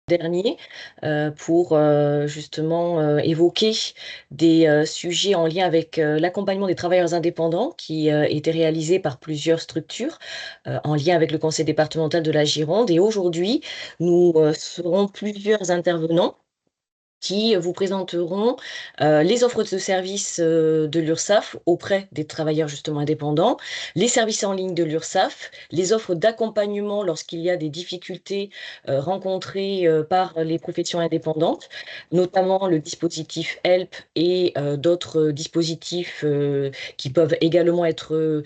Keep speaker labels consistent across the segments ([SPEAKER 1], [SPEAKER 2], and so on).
[SPEAKER 1] dernier pour justement évoquer des sujets en lien avec l'accompagnement des travailleurs indépendants qui étaient réalisés par plusieurs structures en lien avec le conseil départemental de la Gironde. Et aujourd'hui, nous serons plusieurs intervenants qui vous présenteront les offres de services de l'URSSAF auprès des travailleurs justement indépendants, les services en ligne de l'URSSAF, les offres d'accompagnement lorsqu'il y a des difficultés rencontrées par les professions indépendantes, notamment le dispositif HELP et d'autres dispositifs qui peuvent également être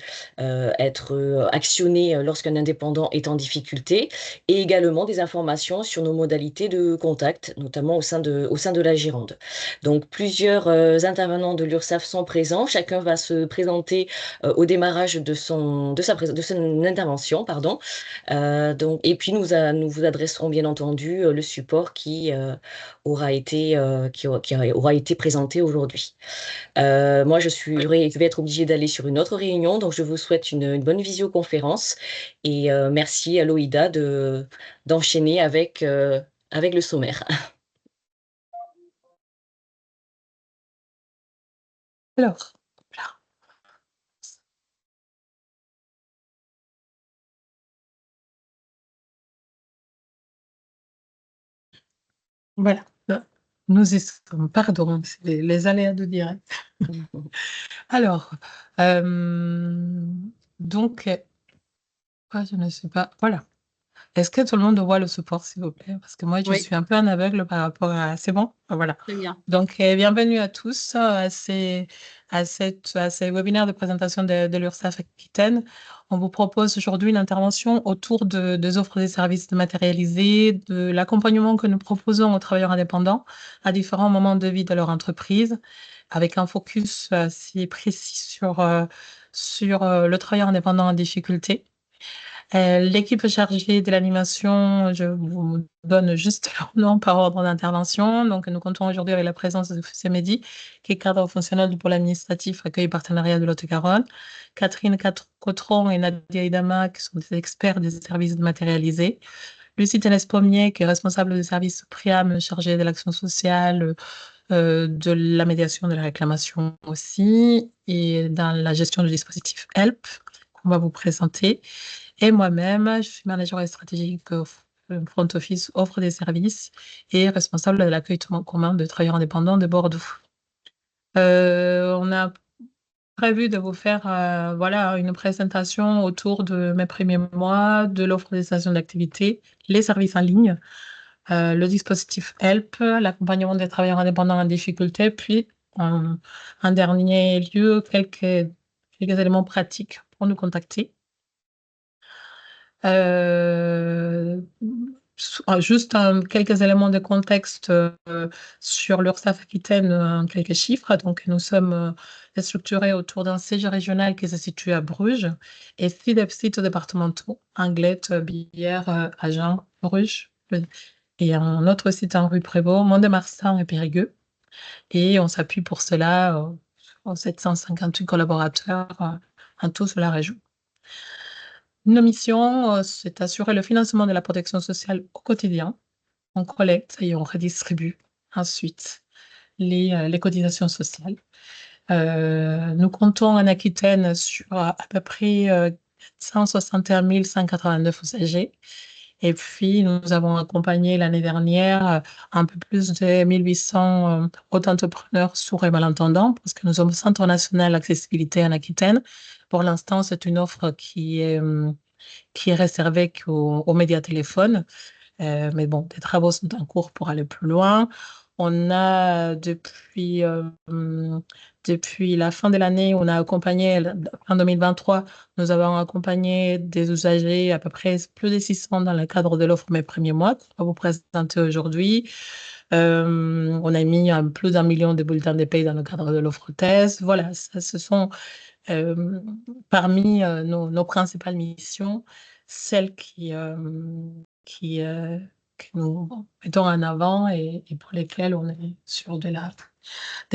[SPEAKER 1] actionnés lorsqu'un indépendant est en difficulté, et également des informations sur nos modalités de contact, notamment au sein de la Gironde. Donc, plusieurs intervenants de l'URSSAF sont présents. Chacun va se présenter au démarrage de son intervention, pardon. Et puis, nous vous adresserons bien entendu le support qui aura été présenté aujourd'hui. Moi, je vais être obligée d'aller sur une autre réunion, donc je vous souhaite une bonne visioconférence et merci à Loïda d'enchaîner avec le sommaire.
[SPEAKER 2] Alors, voilà. Nous y sommes. Pardon, c'est les aléas de direct. Alors, donc, je ne sais pas. Voilà. Est-ce que tout le monde voit le support, s'il vous plaît? Parce que moi, je
[SPEAKER 3] Oui.
[SPEAKER 2] suis un peu en aveugle par rapport à... C'est bon? Voilà.
[SPEAKER 3] Très bien.
[SPEAKER 2] Donc, bienvenue à tous à ces webinaires de présentation de l'URSSAF Aquitaine. On vous propose aujourd'hui une intervention autour des offres des services dématérialisés, de l'accompagnement que nous proposons aux travailleurs indépendants à différents moments de vie de leur entreprise, avec un focus assez précis sur le travailleur indépendant en difficulté. L'équipe chargée de l'animation, je vous donne juste leur nom par ordre d'intervention. Donc, nous comptons aujourd'hui avec la présence de Mehdi, qui est cadre fonctionnel du pôle administratif accueil et partenariat de Lot-et-Garonne, Catherine Cotron et Nadia Idama, qui sont des experts des services dématérialisés, Lucie Télès-Pommier, qui est responsable du service PRIAM, chargée de l'action sociale, de la médiation de la réclamation aussi, et dans la gestion du dispositif HELP, qu'on va vous présenter. Et moi-même, je suis manager stratégique front office, offre des services et responsable de l'accueil commun de travailleurs indépendants de Bordeaux. On a prévu de vous faire voilà, une présentation autour de mes premiers mois, de l'offre des stations d'activité, les services en ligne, le dispositif HELP, l'accompagnement des travailleurs indépendants en difficulté, puis en dernier lieu, quelques éléments pratiques pour nous contacter. Juste quelques éléments de contexte sur l'URSSAF Aquitaine, quelques chiffres. Donc, nous sommes structurés autour d'un siège régional qui se situe à Bruges et 6 sites départementaux, Anglet, Billère, Agen, Bruges, et un autre site en rue Prévost, Mont-de-Marsan et Périgueux. Et on s'appuie pour cela sur 758 collaborateurs en tout sur la région. Nos missions, c'est assurer le financement de la protection sociale au quotidien. On collecte et on redistribue ensuite les cotisations sociales. Nous comptons en Aquitaine sur à peu près 161 189 usagers. Et puis, nous avons accompagné l'année dernière un peu plus de 1800 auto-entrepreneurs sourds et malentendants, parce que nous sommes Centre national d'accessibilité en Aquitaine. Pour l'instant, c'est une offre qui est réservée aux médias téléphones. Mais bon, des travaux sont en cours pour aller plus loin. On a, depuis la fin de l'année, on a accompagné, en 2023, nous avons accompagné des usagers, à peu près plus de 600 dans le cadre de l'offre Mes premiers mois, qu'on va vous présenter aujourd'hui. On a mis plus d'1 million de bulletins de paie dans le cadre de l'offre thèse. Voilà, ça, ce sont parmi nos principales missions, celles que nous mettons en avant et pour lesquelles on est sur de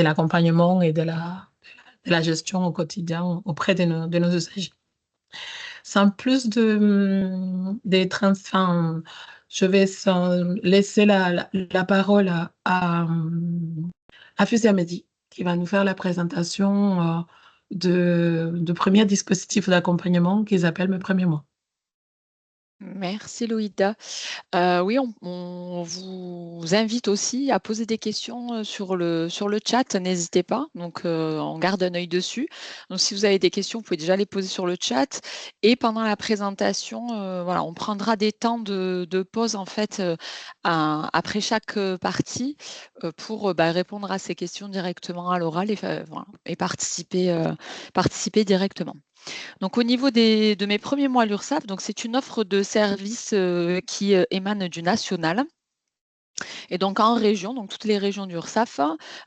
[SPEAKER 2] l'accompagnement et de la gestion au quotidien auprès de nos usagers. C'est en plus des enfin, je vais laisser la parole à Fusia Mehdi, qui va nous faire la présentation de premiers dispositifs d'accompagnement qu'ils appellent Mes premiers mois.
[SPEAKER 3] Merci Loïda. Oui, on vous invite aussi à poser des questions sur le chat, n'hésitez pas. Donc, on garde un œil dessus. Donc, si vous avez des questions, vous pouvez déjà les poser sur le chat. Et pendant la présentation, voilà, on prendra des temps de pause en fait après chaque partie pour répondre à ces questions directement à l'oral voilà, et participer directement. Donc, au niveau de mes premiers mois à l'URSSAF, donc c'est une offre de service qui émane du national. Et donc en région, donc toutes les régions d'URSSAF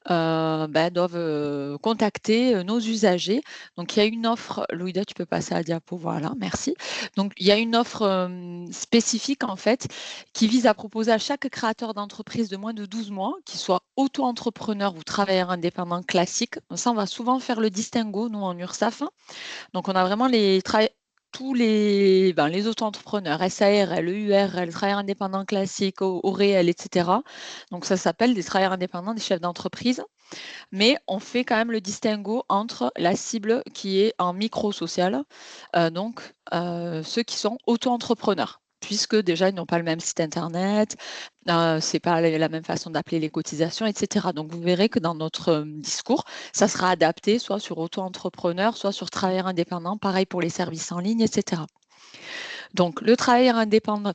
[SPEAKER 3] doivent contacter nos usagers. Donc il y a une offre, Louida, tu peux passer à la diapo, voilà, merci. Donc il y a une offre spécifique en fait qui vise à proposer à chaque créateur d'entreprise de moins de 12 mois, qu'il soit auto-entrepreneur ou travailleur indépendant classique. Ça, on va souvent faire le distinguo, nous, en URSSAF. Donc, on a vraiment tous les auto-entrepreneurs, SARL, EURL, travailleurs indépendants classiques, au réel, etc. Donc, ça s'appelle des travailleurs indépendants, des chefs d'entreprise. Mais on fait quand même le distinguo entre la cible qui est en micro-social, ceux qui sont auto-entrepreneurs, puisque déjà, ils n'ont pas le même site internet, c'est pas la même façon d'appeler les cotisations, etc. Donc, vous verrez que dans notre discours, ça sera adapté soit sur auto-entrepreneur, soit sur travailleur indépendant, pareil pour les services en ligne, etc. Donc, le travailleur indépendant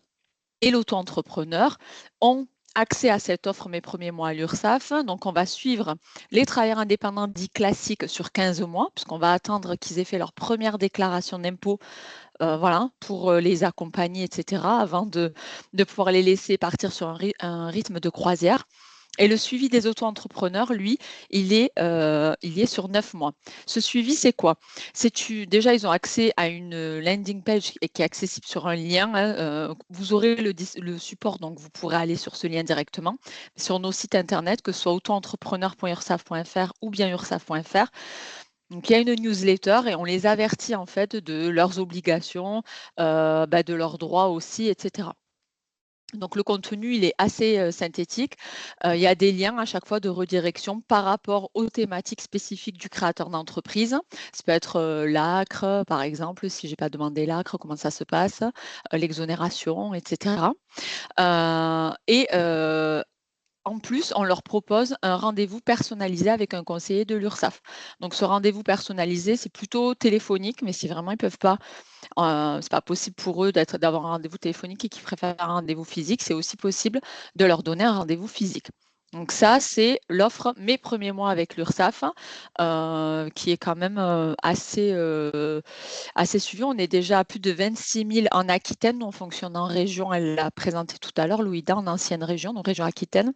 [SPEAKER 3] et l'auto-entrepreneur ont accès à cette offre Mes premiers mois à l'URSSAF. Donc, on va suivre les travailleurs indépendants dits classiques sur 15 mois, puisqu'on va attendre qu'ils aient fait leur première déclaration d'impôt voilà, pour les accompagner, etc., avant de pouvoir les laisser partir sur un rythme de croisière. Et le suivi des auto-entrepreneurs, lui, il est sur 9 mois. Ce suivi, c'est quoi? Déjà, ils ont accès à une landing page qui est accessible sur un lien. Vous aurez le support, donc vous pourrez aller sur ce lien directement. Sur nos sites internet, que ce soit auto-entrepreneur.ursaf.fr ou bien ursaf.fr. Donc, il y a une newsletter et on les avertit en fait de leurs obligations, de leurs droits aussi, etc. Donc, le contenu, il est assez synthétique. Il y a des liens à chaque fois de redirection par rapport aux thématiques spécifiques du créateur d'entreprise. Ça peut être l'ACRE, par exemple, si je n'ai pas demandé l'ACRE, comment ça se passe, l'exonération, etc. En plus, on leur propose un rendez-vous personnalisé avec un conseiller de l'URSSAF. Donc, ce rendez-vous personnalisé, c'est plutôt téléphonique, mais si vraiment ils ne peuvent pas, c'est pas possible pour eux d'avoir un rendez-vous téléphonique et qu'ils préfèrent un rendez-vous physique, c'est aussi possible de leur donner un rendez-vous physique. Donc ça, c'est l'offre Mes premiers mois avec l'URSSAF, qui est quand même assez suivi. On est déjà à plus de 26 000 en Aquitaine. Nous, on fonctionne en région. Elle l'a présenté tout à l'heure, Louida, en ancienne région, donc région Aquitaine.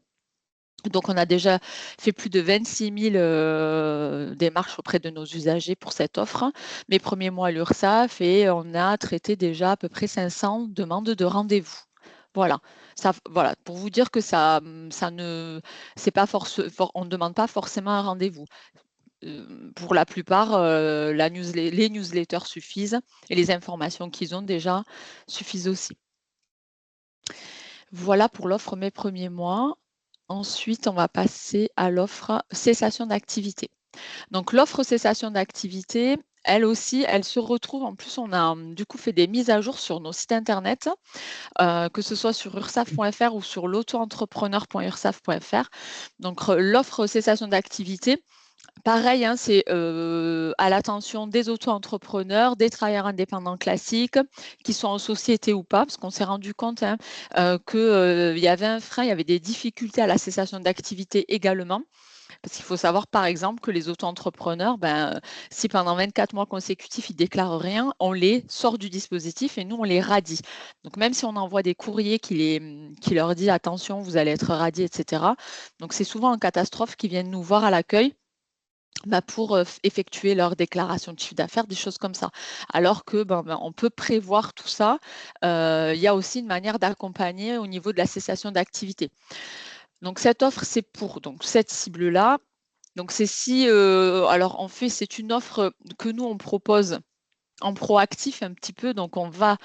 [SPEAKER 3] Donc, on a déjà fait plus de 26 000 démarches auprès de nos usagers pour cette offre. Mes premiers mois à l'URSSAF et on a traité déjà à peu près 500 demandes de rendez-vous. Voilà. Voilà, pour vous dire que c'est pas on ne demande pas forcément un rendez-vous. Pour la plupart, les newsletters suffisent et les informations qu'ils ont déjà suffisent aussi. Voilà pour l'offre Mes premiers mois. Ensuite, on va passer à l'offre cessation d'activité. Donc, l'offre cessation d'activité, elle aussi, elle se retrouve. En plus, on a du coup fait des mises à jour sur nos sites internet, que ce soit sur ursaf.fr ou sur l'auto-entrepreneur.ursaf.fr. Donc, l'offre cessation d'activité, pareil, hein, c'est à l'attention des auto-entrepreneurs, des travailleurs indépendants classiques, qui sont en société ou pas, parce qu'on s'est rendu compte hein, qu'il y avait un frein, il y avait des difficultés à la cessation d'activité également. Parce qu'il faut savoir, par exemple, que les auto-entrepreneurs, si pendant 24 mois consécutifs, ils ne déclarent rien, on les sort du dispositif et nous, on les radie. Donc, même si on envoie des courriers qui leur dit attention, vous allez être radié, etc. Donc, c'est souvent en catastrophe qu'ils viennent nous voir à l'accueil pour effectuer leur déclaration de chiffre d'affaires, des choses comme ça. Alors que on peut prévoir tout ça. Il y a aussi une manière d'accompagner au niveau de la cessation d'activité. Donc, cette offre, c'est pour cette cible-là. Donc, c'est une offre que nous, on propose en proactif un petit peu, donc on va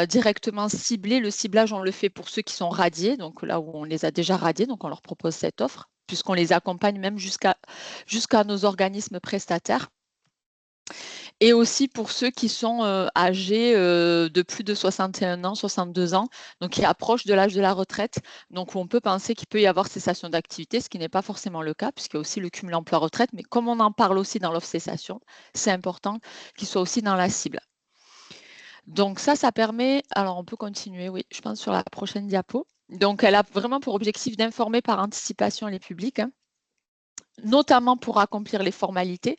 [SPEAKER 3] directement cibler. Le ciblage, on le fait pour ceux qui sont radiés, donc là où on les a déjà radiés, donc on leur propose cette offre, puisqu'on les accompagne même jusqu'à nos organismes prestataires. Et aussi pour ceux qui sont âgés de plus de 61 ans, 62 ans, donc qui approchent de l'âge de la retraite, donc où on peut penser qu'il peut y avoir cessation d'activité, ce qui n'est pas forcément le cas, puisqu'il y a aussi le cumul emploi-retraite, mais comme on en parle aussi dans l'offre cessation, c'est important qu'il soit aussi dans la cible. Donc ça permet, alors on peut continuer, oui, je pense sur la prochaine diapo. Donc elle a vraiment pour objectif d'informer par anticipation les publics, hein, notamment pour accomplir les formalités,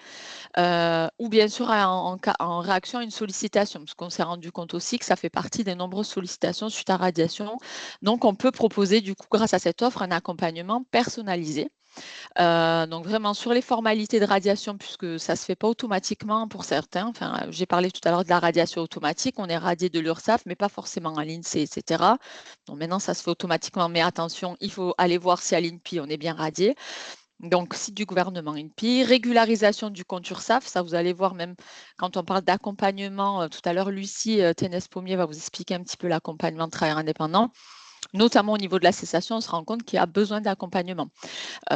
[SPEAKER 3] ou bien sûr en réaction à une sollicitation, parce qu'on s'est rendu compte aussi que ça fait partie des nombreuses sollicitations suite à radiation. Donc on peut proposer du coup, grâce à cette offre, un accompagnement personnalisé. Donc vraiment sur les formalités de radiation, puisque ça ne se fait pas automatiquement pour certains. Enfin, j'ai parlé tout à l'heure de la radiation automatique. On est radié de l'URSSAF, mais pas forcément à l'INSEE, etc. Donc maintenant, ça se fait automatiquement, mais attention, il faut aller voir si à l'INPI, on est bien radié. Donc, site du gouvernement INPI, régularisation du compte URSSAF, ça vous allez voir même quand on parle d'accompagnement, tout à l'heure, Lucie Ténès-Pommier va vous expliquer un petit peu l'accompagnement de travailleurs indépendants. Notamment au niveau de la cessation, on se rend compte qu'il y a besoin d'accompagnement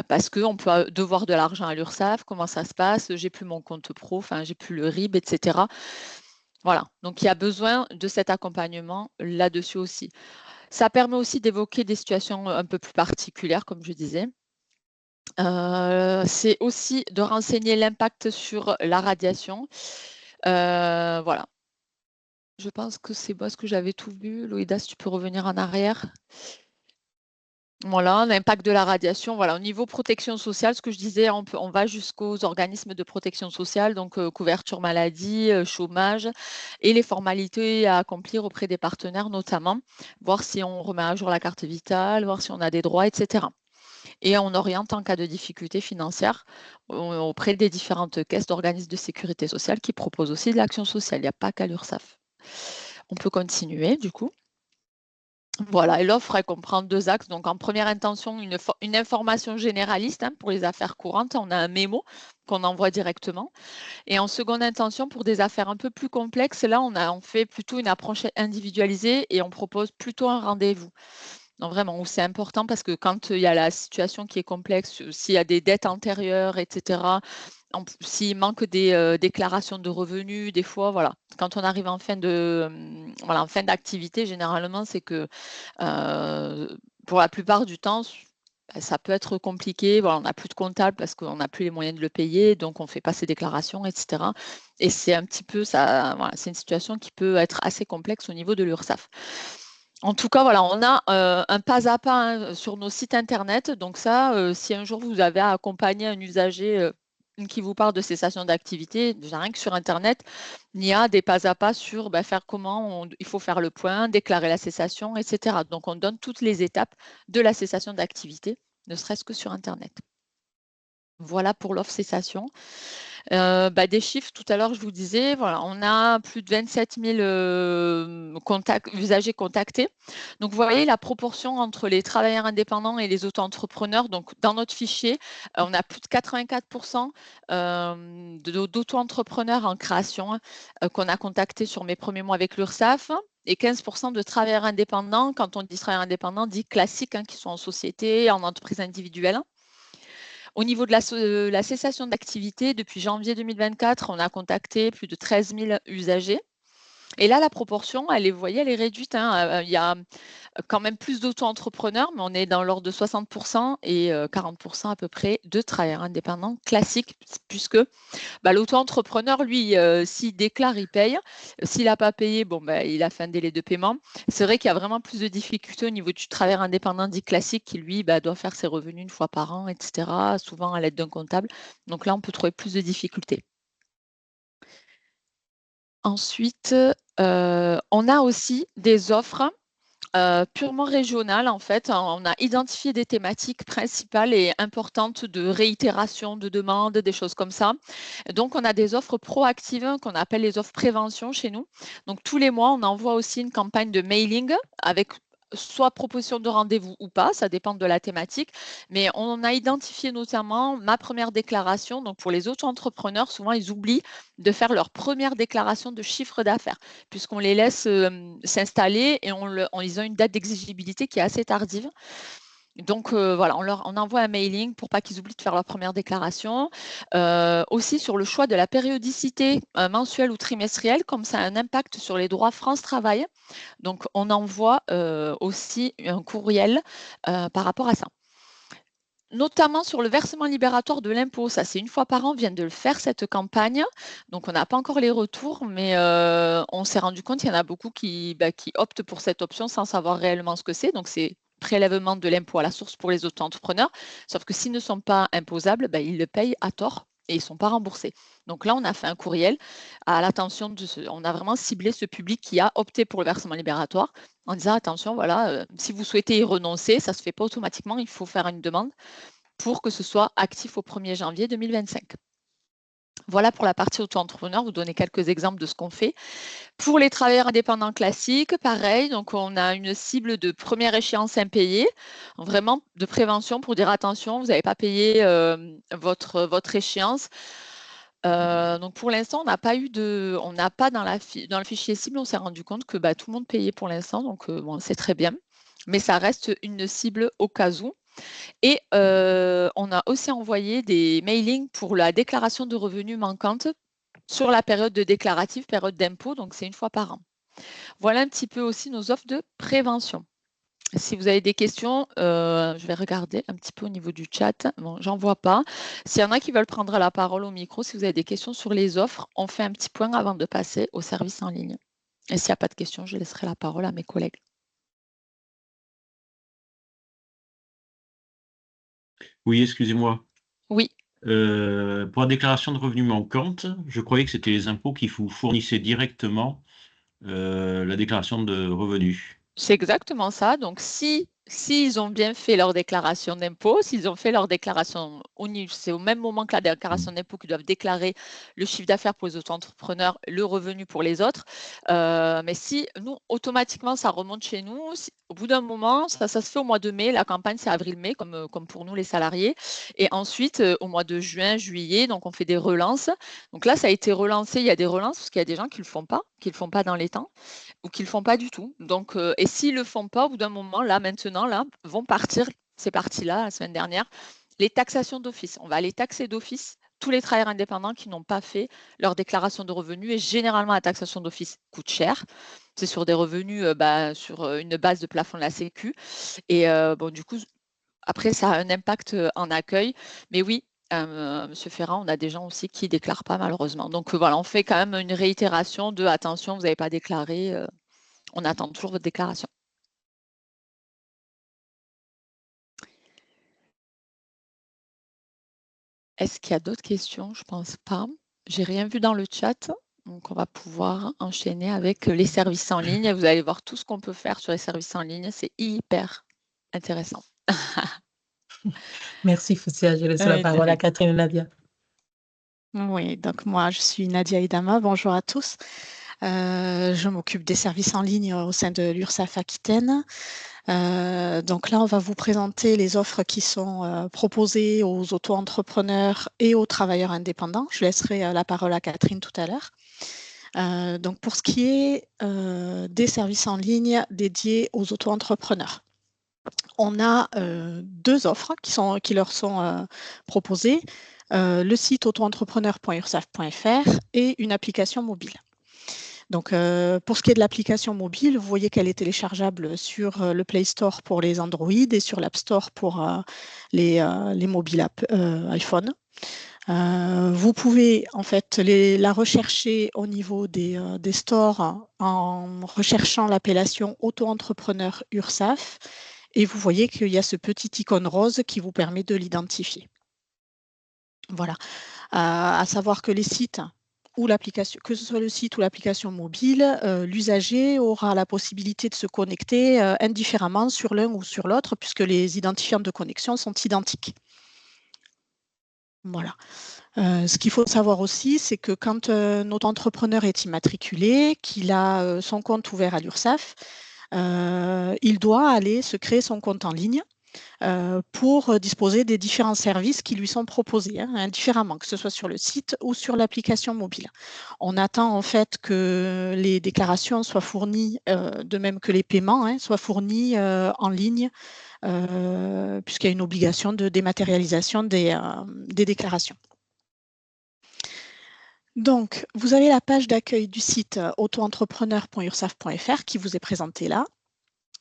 [SPEAKER 3] parce qu'on peut devoir de l'argent à l'URSSAF, comment ça se passe, j'ai plus mon compte pro, enfin j'ai plus le RIB, etc. Voilà, donc il y a besoin de cet accompagnement là-dessus aussi. Ça permet aussi d'évoquer des situations un peu plus particulières, comme je disais. C'est aussi de renseigner l'impact sur la radiation. Voilà. Je pense que c'est moi ce que j'avais tout vu. Loïda, si tu peux revenir en arrière. Voilà, l'impact de la radiation. Voilà, au niveau protection sociale, ce que je disais, on va jusqu'aux organismes de protection sociale, donc couverture maladie, chômage, et les formalités à accomplir auprès des partenaires notamment, voir si on remet à jour la carte vitale, voir si on a des droits, etc. Et on oriente en cas de difficulté financière auprès des différentes caisses d'organismes de sécurité sociale qui proposent aussi de l'action sociale. Il n'y a pas qu'à l'URSSAF. On peut continuer du coup. Voilà, et l'offre, elle comprend 2 axes. Donc, en première intention, une information généraliste pour les affaires courantes. On a un mémo qu'on envoie directement. Et en seconde intention, pour des affaires un peu plus complexes, là, on fait plutôt une approche individualisée et on propose plutôt un rendez-vous. Donc, vraiment, c'est important parce que quand il y a la situation qui est complexe, s'il y a des dettes antérieures, etc., s'il manque des déclarations de revenus, des fois, voilà. Quand on arrive en fin d'activité, généralement, c'est que pour la plupart du temps, ça peut être compliqué. Voilà, on n'a plus de comptable parce qu'on n'a plus les moyens de le payer, donc on ne fait pas ses déclarations, etc. Et c'est un petit peu ça. Voilà, c'est une situation qui peut être assez complexe au niveau de l'URSSAF. En tout cas, voilà, on a un pas à pas sur nos sites internet. Donc ça, si un jour vous avez à accompagner un usager qui vous parle de cessation d'activité, déjà rien que sur internet, il y a des pas à pas sur faire comment il faut faire le point, déclarer la cessation, etc. Donc on donne toutes les étapes de la cessation d'activité, ne serait-ce que sur internet. Voilà pour l'offre cessation. Des chiffres, tout à l'heure, je vous disais, voilà, on a plus de 27 000 usagers contactés. Donc, vous voyez la proportion entre les travailleurs indépendants et les auto-entrepreneurs. Donc, dans notre fichier, on a plus de 84% d'auto-entrepreneurs en création qu'on a contactés sur mes premiers mois avec l'URSSAF et 15% de travailleurs indépendants. Quand on dit travailleurs indépendants, dit classiques, qui sont en société, en entreprise individuelle. Au niveau de la cessation d'activité, depuis janvier 2024, on a contacté plus de 13 000 usagers. Et là, la proportion, vous voyez, elle est réduite. Il y a quand même plus d'auto-entrepreneurs, mais on est dans l'ordre de 60% et 40% à peu près de travailleurs indépendants classiques, puisque l'auto-entrepreneur, lui, s'il déclare, il paye. S'il n'a pas payé, il a fait un délai de paiement. C'est vrai qu'il y a vraiment plus de difficultés au niveau du travailleur indépendant dit classique qui, lui, doit faire ses revenus une fois par an, etc., souvent à l'aide d'un comptable. Donc là, on peut trouver plus de difficultés. Ensuite, on a aussi des offres purement régionales, en fait. On a identifié des thématiques principales et importantes de réitération de demandes, des choses comme ça. Donc, on a des offres proactives qu'on appelle les offres prévention chez nous. Donc, tous les mois, on envoie aussi une campagne de mailing avec soit proposition de rendez-vous ou pas, ça dépend de la thématique, mais on a identifié notamment ma première déclaration. Donc pour les auto-entrepreneurs, souvent ils oublient de faire leur première déclaration de chiffre d'affaires, puisqu'on les laisse s'installer et ils ont une date d'exigibilité qui est assez tardive. Donc voilà, on envoie un mailing pour pas qu'ils oublient de faire leur première déclaration. Aussi sur le choix de la périodicité mensuelle ou trimestrielle, comme ça a un impact sur les droits France Travail. Donc on envoie aussi un courriel par rapport à ça. Notamment sur le versement libératoire de l'impôt, ça c'est une fois par an, on vient de le faire cette campagne, donc on n'a pas encore les retours, mais on s'est rendu compte qu'il y en a beaucoup qui optent pour cette option sans savoir réellement ce que c'est, donc c'est prélèvement de l'impôt à la source pour les auto-entrepreneurs, sauf que s'ils ne sont pas imposables, ils le payent à tort et ils ne sont pas remboursés. Donc là, on a fait un courriel à l'attention on a vraiment ciblé ce public qui a opté pour le versement libératoire en disant attention, voilà, si vous souhaitez y renoncer, ça ne se fait pas automatiquement, il faut faire une demande pour que ce soit actif au 1er janvier 2025. Voilà pour la partie auto-entrepreneur, vous donnez quelques exemples de ce qu'on fait. Pour les travailleurs indépendants classiques, pareil, donc on a une cible de première échéance impayée, vraiment de prévention pour dire attention, vous n'avez pas payé votre échéance. Donc pour l'instant, on n'a pas dans le fichier cible, on s'est rendu compte que tout le monde payait pour l'instant, donc bon, c'est très bien, mais ça reste une cible au cas où. Et on a aussi envoyé des mailings pour la déclaration de revenus manquante sur la période de déclaratif, période d'impôt, donc c'est une fois par an. Voilà un petit peu aussi nos offres de prévention. Si vous avez des questions, je vais regarder un petit peu au niveau du chat. Bon, j'en vois pas. S'il y en a qui veulent prendre la parole au micro, si vous avez des questions sur les offres, on fait un petit point avant de passer au service en ligne. Et s'il n'y a pas de questions, je laisserai la parole à mes collègues.
[SPEAKER 4] Oui, excusez-moi.
[SPEAKER 3] Oui.
[SPEAKER 4] Pour la déclaration de revenus manquante, je croyais que c'était les impôts qui vous fournissaient directement la déclaration de revenus.
[SPEAKER 3] C'est exactement ça. Donc, s'ils ont bien fait leur déclaration d'impôt, s'ils ont fait leur déclaration c'est au même moment que la déclaration d'impôt qu'ils doivent déclarer le chiffre d'affaires pour les auto-entrepreneurs, le revenu pour les autres. Mais si nous, automatiquement, ça remonte chez nous, au bout d'un moment, ça se fait au mois de mai, la campagne c'est avril-mai, comme pour nous les salariés. Et ensuite, au mois de juin, juillet, donc on fait des relances. Donc là, ça a été relancé, il y a des relances parce qu'il y a des gens qui ne le font pas dans les temps ou qui ne le font pas du tout. Donc, et s'ils ne le font pas, au bout d'un moment, là, maintenant, là, vont partir, c'est parti là, la semaine dernière, les taxations d'office. On va les taxer d'office tous les travailleurs indépendants qui n'ont pas fait leur déclaration de revenus. Et généralement, la taxation d'office coûte cher. C'est sur des revenus, sur une base de plafond de la Sécu. Et bon, du coup, après, ça a un impact en accueil. Mais oui, Monsieur Ferrand, on a des gens aussi qui ne déclarent pas malheureusement. Donc voilà, on fait quand même une réitération de attention, vous n'avez pas déclaré, on attend toujours votre déclaration. Est-ce qu'il y a d'autres questions? Je ne pense pas. J'ai rien vu dans le chat. Donc on va pouvoir enchaîner avec les services en ligne. Vous allez voir tout ce qu'on peut faire sur les services en ligne. C'est hyper intéressant.
[SPEAKER 2] Merci, Foussia. Je laisse la parole à Catherine et Nadia.
[SPEAKER 5] Oui, donc moi, je suis Nadia Idama. Bonjour à tous. Je m'occupe des services en ligne au sein de l'URSSAF Aquitaine. Donc là, on va vous présenter les offres qui sont proposées aux auto-entrepreneurs et aux travailleurs indépendants. Je laisserai la parole à Catherine tout à l'heure. Donc pour ce qui est des services en ligne dédiés aux auto-entrepreneurs, on a deux offres qui leur sont proposées. Le site auto-entrepreneur.ursaf.fr et une application mobile. Donc, pour ce qui est de l'application mobile, vous voyez qu'elle est téléchargeable sur le Play Store pour les Android et sur l'App Store pour les mobiles iPhone. Vous pouvez en fait la rechercher au niveau des stores en recherchant l'appellation auto-entrepreneur URSSAF et vous voyez qu'il y a ce petit icône rose qui vous permet de l'identifier. Voilà. À savoir que les sites ou l'application, que ce soit le site ou l'application mobile, l'usager aura la possibilité de se connecter indifféremment sur l'un ou sur l'autre puisque les identifiants de connexion sont identiques. Voilà. Ce qu'il faut savoir aussi, c'est que quand notre entrepreneur est immatriculé, qu'il a son compte ouvert à l'URSSAF, il doit aller se créer son compte en ligne pour disposer des différents services qui lui sont proposés, indifféremment, que ce soit sur le site ou sur l'application mobile. On attend en fait que les déclarations soient fournies, de même que les paiements, soient fournis en ligne, puisqu'il y a une obligation de dématérialisation des déclarations. Donc, vous avez la page d'accueil du site auto-entrepreneur.ursaf.fr qui vous est présentée là.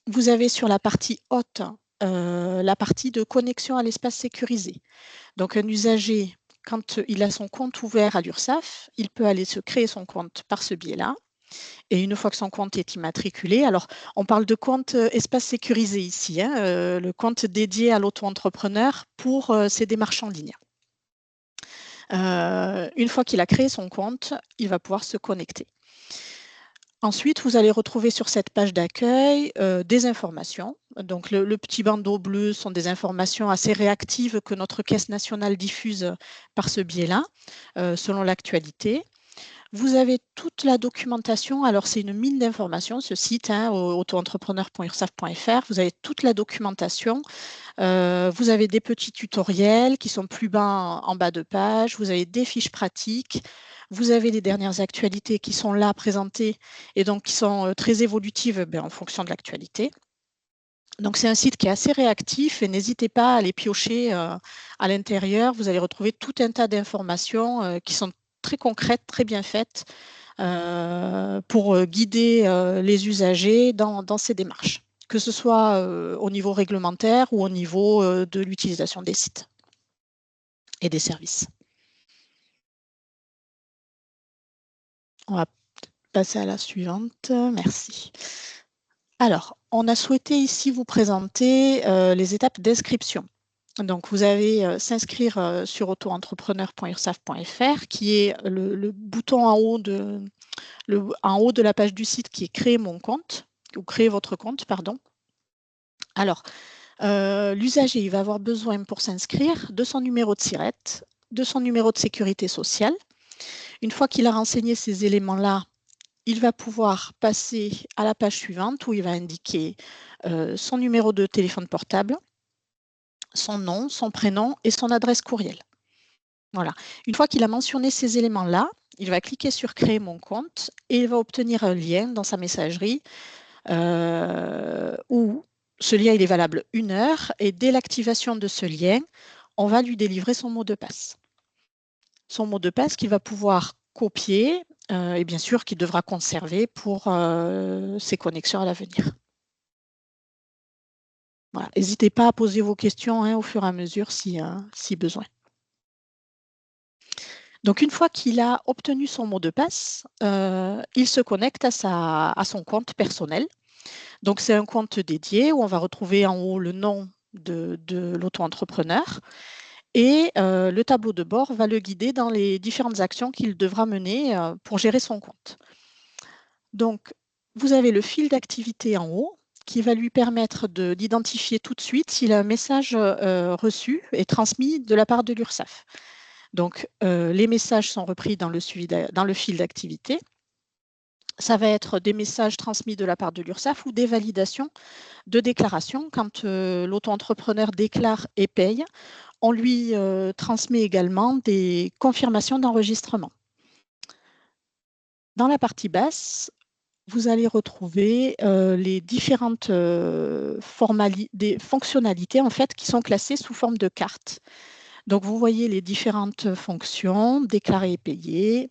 [SPEAKER 5] Vous avez sur la partie haute la partie de connexion à l'espace sécurisé. Donc, un usager, quand il a son compte ouvert à l'URSSAF, il peut aller se créer son compte par ce biais-là. Et une fois que son compte est immatriculé, alors on parle de compte espace sécurisé ici, le compte dédié à l'auto-entrepreneur pour ses démarches en ligne. Une fois qu'il a créé son compte, il va pouvoir se connecter. Ensuite, vous allez retrouver sur cette page d'accueil des informations. Donc, le petit bandeau bleu sont des informations assez réactives que notre Caisse nationale diffuse par ce biais-là, selon l'actualité. Vous avez toute la documentation. Alors, c'est une mine d'informations, ce site, auto-entrepreneur.ursaf.fr. Vous avez toute la documentation. Vous avez des petits tutoriels qui sont plus bas en bas de page. Vous avez des fiches pratiques. Vous avez les dernières actualités qui sont là présentées et donc qui sont très évolutives en fonction de l'actualité. Donc, c'est un site qui est assez réactif et n'hésitez pas à les piocher à l'intérieur. Vous allez retrouver tout un tas d'informations qui sont très concrètes, très bien faites pour guider les usagers dans ces démarches, que ce soit au niveau réglementaire ou au niveau de l'utilisation des sites et des services. On va passer à la suivante. Merci. Alors, on a souhaité ici vous présenter les étapes d'inscription. Donc, vous avez s'inscrire sur auto-entrepreneur.ursaf.fr, qui est le bouton en haut de la page du site qui est créer mon compte, ou créer votre compte, pardon. Alors, l'usager, il va avoir besoin pour s'inscrire de son numéro de SIRET, de son numéro de sécurité sociale. Une fois qu'il a renseigné ces éléments-là, il va pouvoir passer à la page suivante où il va indiquer son numéro de téléphone portable, son nom, son prénom et son adresse courriel. Voilà. Une fois qu'il a mentionné ces éléments-là, il va cliquer sur créer mon compte et il va obtenir un lien dans sa messagerie où ce lien il est valable 1 heure et dès l'activation de ce lien, on va lui délivrer son mot de passe. Son mot de passe qu'il va pouvoir copier et bien sûr qu'il devra conserver pour ses connexions à l'avenir. Voilà. N'hésitez pas à poser vos questions au fur et à mesure si besoin. Donc, une fois qu'il a obtenu son mot de passe, il se connecte à son compte personnel. Donc, c'est un compte dédié où on va retrouver en haut le nom de l'auto-entrepreneur et le tableau de bord va le guider dans les différentes actions qu'il devra mener pour gérer son compte. Donc, vous avez le fil d'activité en haut qui va lui permettre d'identifier tout de suite s'il a un message reçu et transmis de la part de l'URSSAF. Donc, les messages sont repris dans le fil d'activité. Ça va être des messages transmis de la part de l'URSSAF ou des validations de déclaration. Quand l'auto-entrepreneur déclare et paye, on lui transmet également des confirmations d'enregistrement. Dans la partie basse, vous allez retrouver les différentes fonctionnalités en fait, qui sont classées sous forme de carte. Donc, vous voyez les différentes fonctions, déclarer et payer,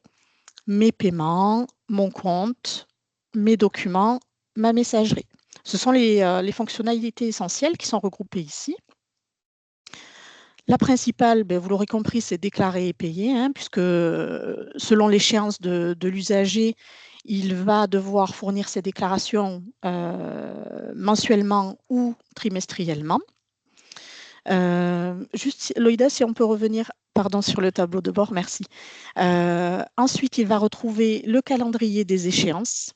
[SPEAKER 5] mes paiements, mon compte, mes documents, ma messagerie. Ce sont les fonctionnalités essentielles qui sont regroupées ici. La principale, vous l'aurez compris, c'est déclarer et payer, puisque selon l'échéance de l'usager, il va devoir fournir ses déclarations mensuellement ou trimestriellement. Juste, Loïda, si on peut revenir sur le tableau de bord, merci. Ensuite, il va retrouver le calendrier des échéances.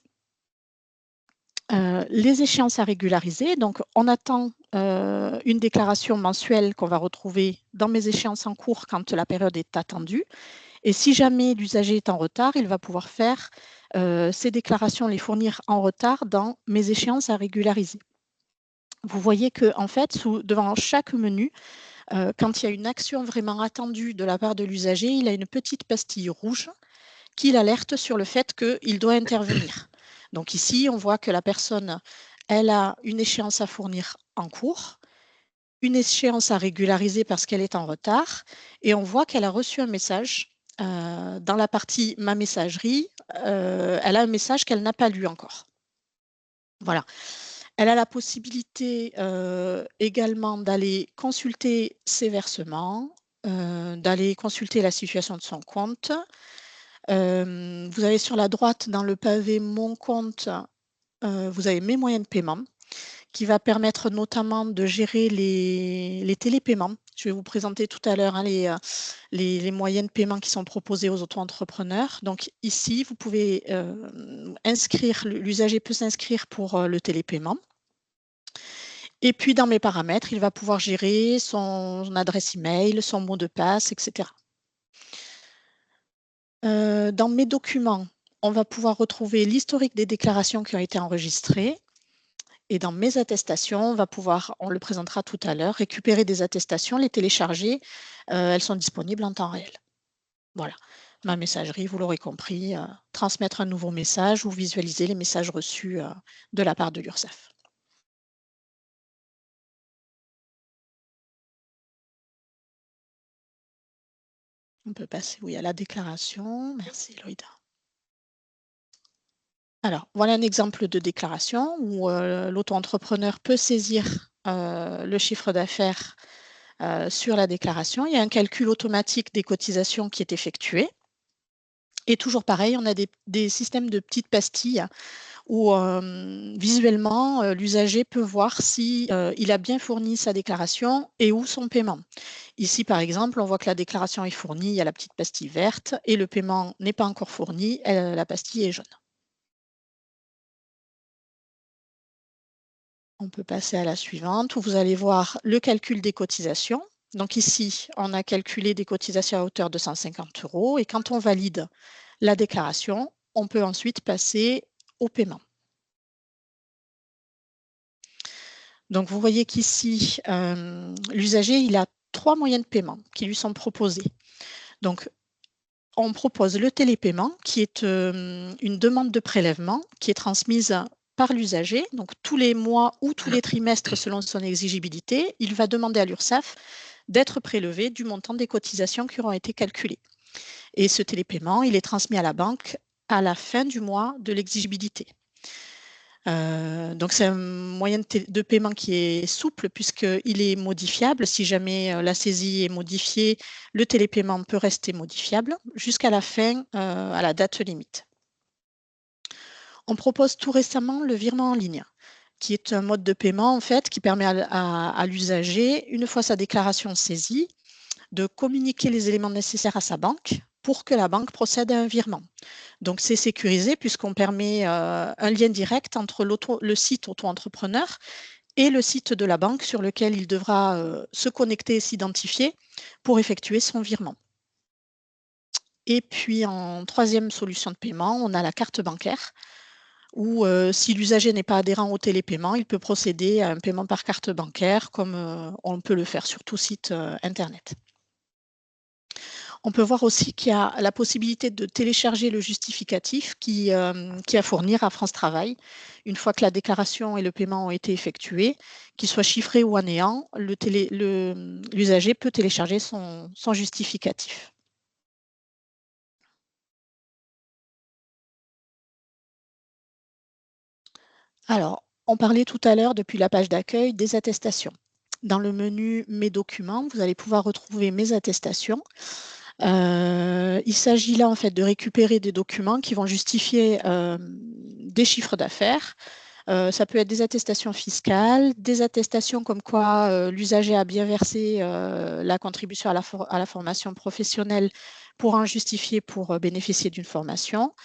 [SPEAKER 5] Les échéances à régulariser, donc on attend une déclaration mensuelle qu'on va retrouver dans mes échéances en cours quand la période est attendue. Et si jamais l'usager est en retard, il va pouvoir faire ces déclarations, les fournir en retard dans mes échéances à régulariser. Vous voyez que en fait, devant chaque menu, quand il y a une action vraiment attendue de la part de l'usager, il a une petite pastille rouge qui l'alerte sur le fait qu'il doit intervenir. Donc ici, on voit que la personne, elle a une échéance à fournir en cours, une échéance à régulariser parce qu'elle est en retard, et on voit qu'elle a reçu un message dans la partie « Ma messagerie », elle a un message qu'elle n'a pas lu encore. Voilà. Elle a la possibilité également d'aller consulter ses versements, d'aller consulter la situation de son compte. Vous avez sur la droite, dans le pavé « Mon compte », vous avez « Mes moyens de paiement » qui va permettre notamment de gérer les télépaiements. Je vais vous présenter tout à l'heure les moyens de paiement qui sont proposés aux auto-entrepreneurs. Donc ici, vous pouvez inscrire, l'usager peut s'inscrire pour le télépaiement. Et puis dans mes paramètres, il va pouvoir gérer son adresse email, son mot de passe, etc. Dans mes documents, on va pouvoir retrouver l'historique des déclarations qui ont été enregistrées. Et dans mes attestations, on va pouvoir, on le présentera tout à l'heure, récupérer des attestations, les télécharger. Elles sont disponibles en temps réel. Voilà. Ma messagerie, vous l'aurez compris, transmettre un nouveau message ou visualiser les messages reçus de la part de l'URSSAF. On peut passer, oui, à la déclaration. Merci, Loïda. Alors, voilà un exemple de déclaration où l'auto-entrepreneur peut saisir le chiffre d'affaires sur la déclaration. Il y a un calcul automatique des cotisations qui est effectué. Et toujours pareil, on a des systèmes de petites pastilles où visuellement, l'usager peut voir si il a bien fourni sa déclaration et où son paiement. Ici, par exemple, on voit que la déclaration est fournie, il y a la petite pastille verte, et le paiement n'est pas encore fourni, la pastille est jaune. On peut passer à la suivante, où vous allez voir le calcul des cotisations. Donc ici, on a calculé des cotisations à hauteur de 150 €, et quand on valide la déclaration, on peut ensuite passer au paiement. Donc vous voyez qu'ici, l'usager, il a 3 moyens de paiement qui lui sont proposés. Donc on propose le télépaiement, qui est une demande de prélèvement qui est transmise par l'usager. Donc tous les mois ou tous les trimestres, selon son exigibilité, il va demander à l'URSSAF d'être prélevé du montant des cotisations qui auront été calculées. Et ce télépaiement, il est transmis à la banque à la fin du mois de l'exigibilité. Donc c'est un moyen de paiement qui est souple puisqu'il est modifiable. Si jamais la saisie est modifiée, le télépaiement peut rester modifiable jusqu'à la fin, à la date limite. On propose tout récemment le virement en ligne, qui est un mode de paiement en fait qui permet à l'usager, une fois sa déclaration saisie, de communiquer les éléments nécessaires à sa banque pour que la banque procède à un virement. Donc c'est sécurisé puisqu'on permet un lien direct entre le site auto-entrepreneur et le site de la banque sur lequel il devra se connecter et s'identifier pour effectuer son virement. Et puis en troisième solution de paiement, on a la carte bancaire où si l'usager n'est pas adhérent au télépaiement, il peut procéder à un paiement par carte bancaire comme on peut le faire sur tout site internet. On peut voir aussi qu'il y a la possibilité de télécharger le justificatif qui est à fournir à France Travail. Une fois que la déclaration et le paiement ont été effectués, qu'il soit chiffré ou à néant, l'usager peut télécharger son justificatif. Alors, on parlait tout à l'heure depuis la page d'accueil des attestations. Dans le menu « Mes documents », vous allez pouvoir retrouver mes attestations. Il s'agit là en fait de récupérer des documents qui vont justifier des chiffres d'affaires. Ça peut être des attestations fiscales, des attestations comme quoi l'usager a bien versé la contribution à la formation professionnelle pour en justifier pour bénéficier d'une formation,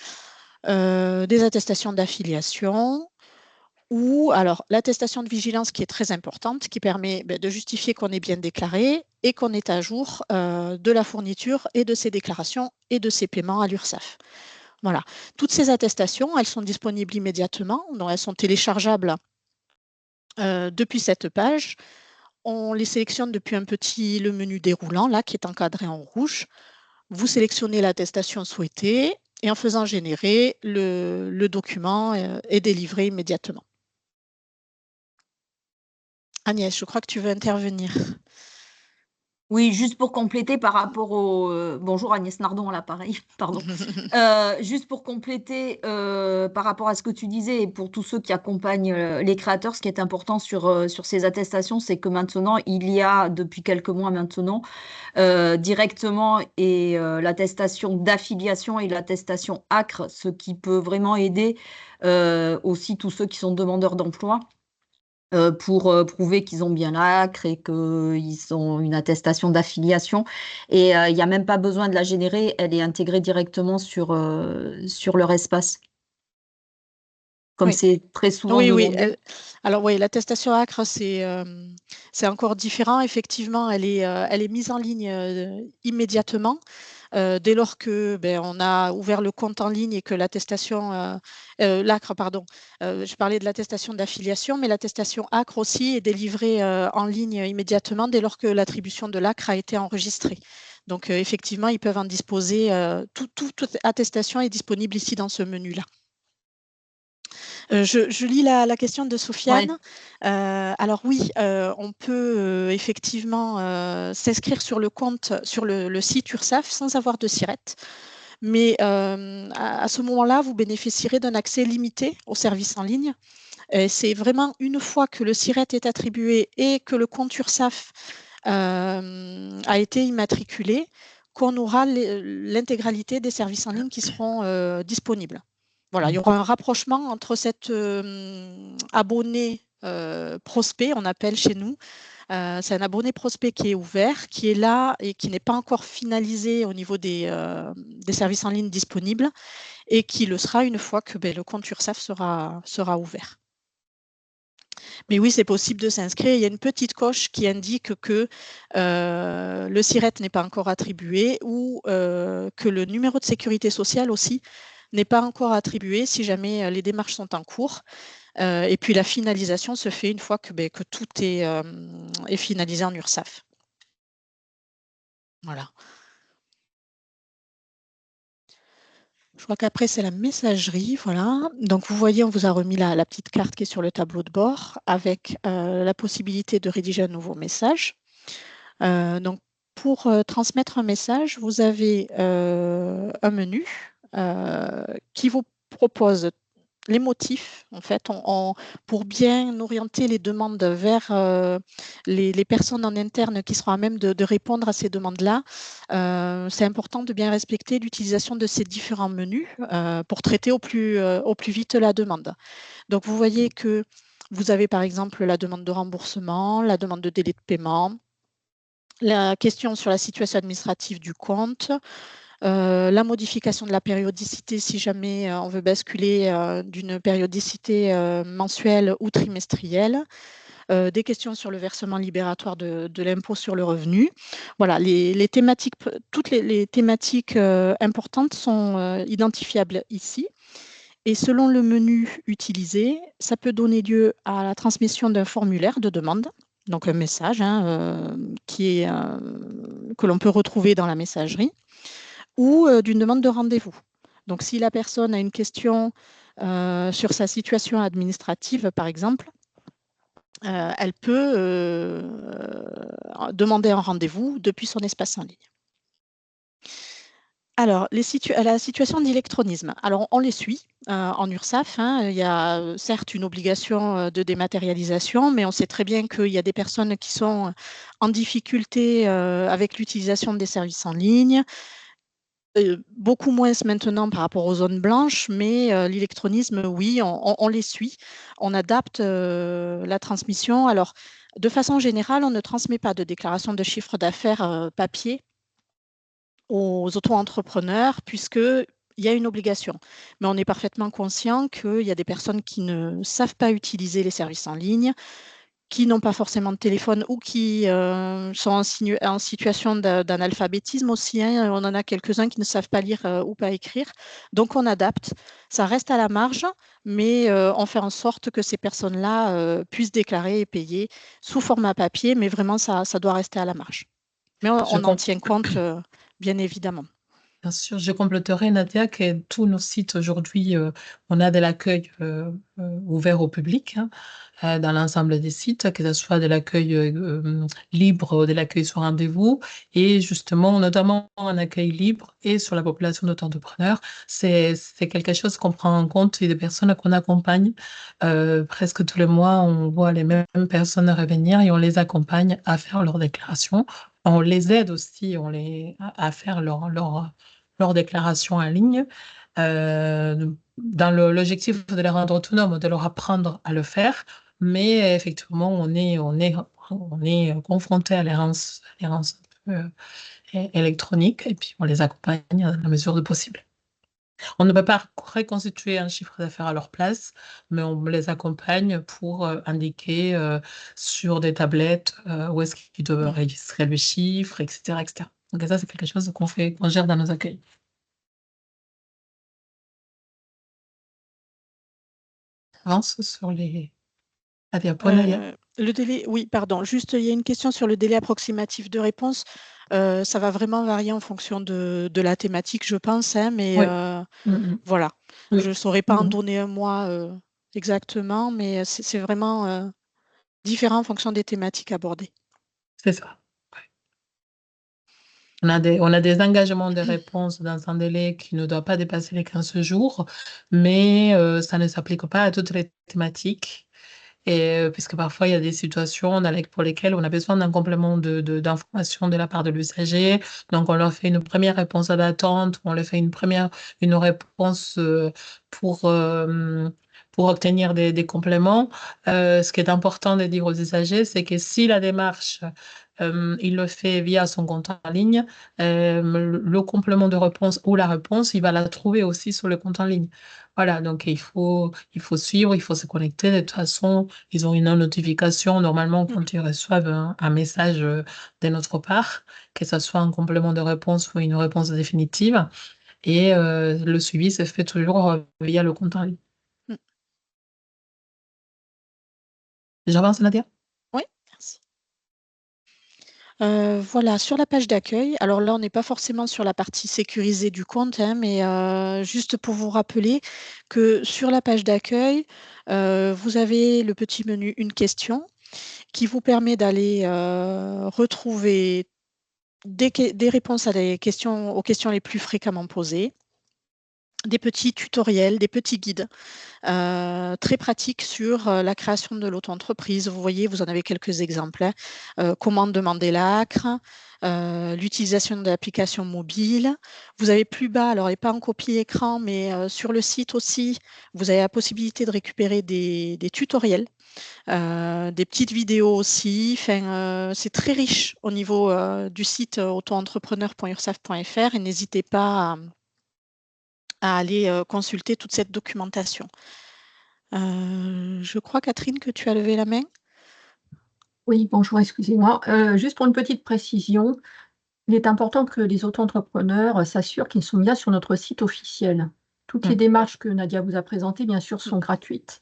[SPEAKER 5] des attestations d'affiliation ou alors l'attestation de vigilance qui est très importante, qui permet de justifier qu'on est bien déclaré et qu'on est à jour de la fourniture et de ses déclarations et de ses paiements à l'URSSAF. Voilà. Toutes ces attestations, elles sont disponibles immédiatement, donc elles sont téléchargeables depuis cette page. On les sélectionne depuis le menu déroulant, là, qui est encadré en rouge. Vous sélectionnez l'attestation souhaitée et en faisant générer, le document est délivré immédiatement. Agnès, je crois que tu veux intervenir.
[SPEAKER 6] Oui, juste pour compléter par rapport au... bonjour Agnès Nardon à l'appareil, pardon. Juste pour compléter par rapport à ce que tu disais et pour tous ceux qui accompagnent les créateurs, ce qui est important sur ces attestations, c'est que maintenant, il y a depuis quelques mois maintenant, directement et l'attestation d'affiliation et l'attestation ACRE, ce qui peut vraiment aider aussi tous ceux qui sont demandeurs d'emploi. Pour prouver qu'ils ont bien l'ACRE et qu'ils ont une attestation d'affiliation. Et il n'y a même pas besoin de la générer, elle est intégrée directement sur leur espace. Comme
[SPEAKER 5] Oui.
[SPEAKER 6] c'est très souvent
[SPEAKER 5] Oui,
[SPEAKER 6] demandé.
[SPEAKER 5] alors oui, l'attestation ACRE, c'est encore différent. Effectivement, elle est mise en ligne immédiatement. Dès lors que on a ouvert le compte en ligne et que l'attestation, l'ACRE, pardon, je parlais de l'attestation d'affiliation, mais l'attestation ACRE aussi est délivrée en ligne immédiatement dès lors que l'attribution de l'ACRE a été enregistrée. Donc effectivement, ils peuvent en disposer. Toute attestation est disponible ici dans ce menu-là. Je lis la question de Sofiane.
[SPEAKER 6] Ouais.
[SPEAKER 5] Alors oui, on peut effectivement s'inscrire sur le compte, sur le site URSSAF sans avoir de SIRET. Mais à ce moment-là, vous bénéficierez d'un accès limité au service en ligne. C'est vraiment une fois que le SIRET est attribué et que le compte URSSAF a été immatriculé qu'on aura l'intégralité des services en ligne qui seront disponibles. Voilà, il y aura un rapprochement entre cet abonné prospect, on appelle chez nous. C'est un abonné prospect qui est ouvert, qui est là et qui n'est pas encore finalisé au niveau des services en ligne disponibles et qui le sera une fois que le compte URSSAF sera ouvert. Mais oui, c'est possible de s'inscrire. Il y a une petite coche qui indique que le SIRET n'est pas encore attribué ou que le numéro de sécurité sociale aussi n'est pas encore attribué si jamais les démarches sont en cours. Et puis la finalisation se fait une fois que tout est finalisé en URSSAF. Voilà. Je crois qu'après, c'est la messagerie. Voilà. Donc, vous voyez, on vous a remis la petite carte qui est sur le tableau de bord avec la possibilité de rédiger un nouveau message. Donc, pour transmettre un message, vous avez un menu qui vous propose les motifs, en fait, pour bien orienter les demandes vers les personnes en interne qui seront à même de répondre à ces demandes-là. C'est important de bien respecter l'utilisation de ces différents menus pour traiter au plus vite la demande. Donc, vous voyez que vous avez par exemple la demande de remboursement, la demande de délai de paiement, la question sur la situation administrative du compte, la modification de la périodicité si jamais on veut basculer d'une périodicité mensuelle ou trimestrielle, des questions sur le versement libératoire de l'impôt sur le revenu. Voilà, les thématiques, toutes les thématiques importantes sont identifiables ici. Et selon le menu utilisé, ça peut donner lieu à la transmission d'un formulaire de demande, donc un message que l'on peut retrouver dans la messagerie, ou d'une demande de rendez-vous. Donc, si la personne a une question sur sa situation administrative, par exemple, elle peut demander un rendez-vous depuis son espace en ligne. Alors, la situation d'électronisme. Alors, on les suit en URSSAF. Il y a certes une obligation de dématérialisation, mais on sait très bien qu'il y a des personnes qui sont en difficulté avec l'utilisation des services en ligne. Beaucoup moins maintenant par rapport aux zones blanches, mais l'électronisme, oui, on les suit. On adapte la transmission. Alors, de façon générale, on ne transmet pas de déclaration de chiffre d'affaires papier aux auto-entrepreneurs, puisque il y a une obligation. Mais on est parfaitement conscient qu'il y a des personnes qui ne savent pas utiliser les services en ligne, qui n'ont pas forcément de téléphone ou qui sont en situation d'analphabétisme aussi. Hein. On en a quelques-uns qui ne savent pas lire ou pas écrire. Donc, on adapte. Ça reste à la marge, mais on fait en sorte que ces personnes-là puissent déclarer et payer sous format papier, mais vraiment, ça doit rester à la marge. Mais on en tient compte, bien évidemment.
[SPEAKER 2] Bien sûr, je compléterai, Nadia, que tous nos sites aujourd'hui, on a de l'accueil ouvert au public dans l'ensemble des sites, que ce soit de l'accueil libre ou de l'accueil sur rendez-vous. Et justement, notamment un accueil libre et sur la population d'auto-entrepreneurs, c'est quelque chose qu'on prend en compte et des personnes qu'on accompagne. Presque tous les mois, on voit les mêmes personnes revenir et on les accompagne à faire leur déclaration. On les aide aussi à faire leur déclaration en ligne, dans l'objectif de les rendre autonomes, de leur apprendre à le faire. Mais effectivement, on est confronté à l'errance un peu électronique et puis on les accompagne dans la mesure du possible. On ne peut pas reconstituer un chiffre d'affaires à leur place, mais on les accompagne pour indiquer sur des tablettes où est-ce qu'ils doivent enregistrer le chiffre, etc., etc. Donc ça, c'est quelque chose qu'on gère dans nos accueils. Avance sur la diapo, Nadia.
[SPEAKER 5] Le délai, oui, pardon. Juste, il y a une question sur le délai approximatif de réponse. Ça va vraiment varier en fonction de la thématique, je pense, hein, mais voilà.
[SPEAKER 2] Oui.
[SPEAKER 5] Je ne saurais pas en donner un mois exactement, mais c'est vraiment différent en fonction des thématiques abordées.
[SPEAKER 2] C'est ça. On a des engagements de réponse dans un délai qui ne doit pas dépasser les 15 jours, mais ça ne s'applique pas à toutes les thématiques. Et puisque parfois il y a des situations pour lesquelles on a besoin d'un complément d'information de la part de l'usager, donc on leur fait une première réponse à l'attente, on leur fait une réponse pour obtenir des compléments. Ce qui est important de dire aux usagers, c'est que si la démarche il le fait via son compte en ligne, le complément de réponse ou la réponse, il va la trouver aussi sur le compte en ligne. Voilà, donc il faut suivre, il faut se connecter. De toute façon, ils ont une notification normalement quand ils reçoivent un message de notre part, que ce soit un complément de réponse ou une réponse définitive. Et le suivi se fait toujours via le compte en ligne. J'avance, Nadia?
[SPEAKER 5] Oui, merci. Voilà, sur la page d'accueil, alors là, on n'est pas forcément sur la partie sécurisée du compte, hein, mais juste pour vous rappeler que sur la page d'accueil, vous avez le petit menu « Une question » qui vous permet d'aller retrouver des réponses aux questions les plus fréquemment posées, des petits tutoriels, des petits guides très pratiques sur la création de l'auto-entreprise. Vous voyez, vous en avez quelques exemples. Hein. Comment demander l'ACRE, l'utilisation de l'application mobile. Vous avez plus bas, alors elle n'est pas en copie écran, mais sur le site aussi, vous avez la possibilité de récupérer des tutoriels. Des petites vidéos aussi. Enfin, c'est très riche au niveau du site auto-entrepreneur.ursaf.fr et n'hésitez pas à aller consulter toute cette documentation. Je crois, Catherine, que tu as levé la main.
[SPEAKER 7] Oui, bonjour, excusez-moi. Juste pour une petite précision, il est important que les auto-entrepreneurs s'assurent qu'ils sont bien sur notre site officiel. Toutes les démarches que Nadia vous a présentées, bien sûr, sont gratuites.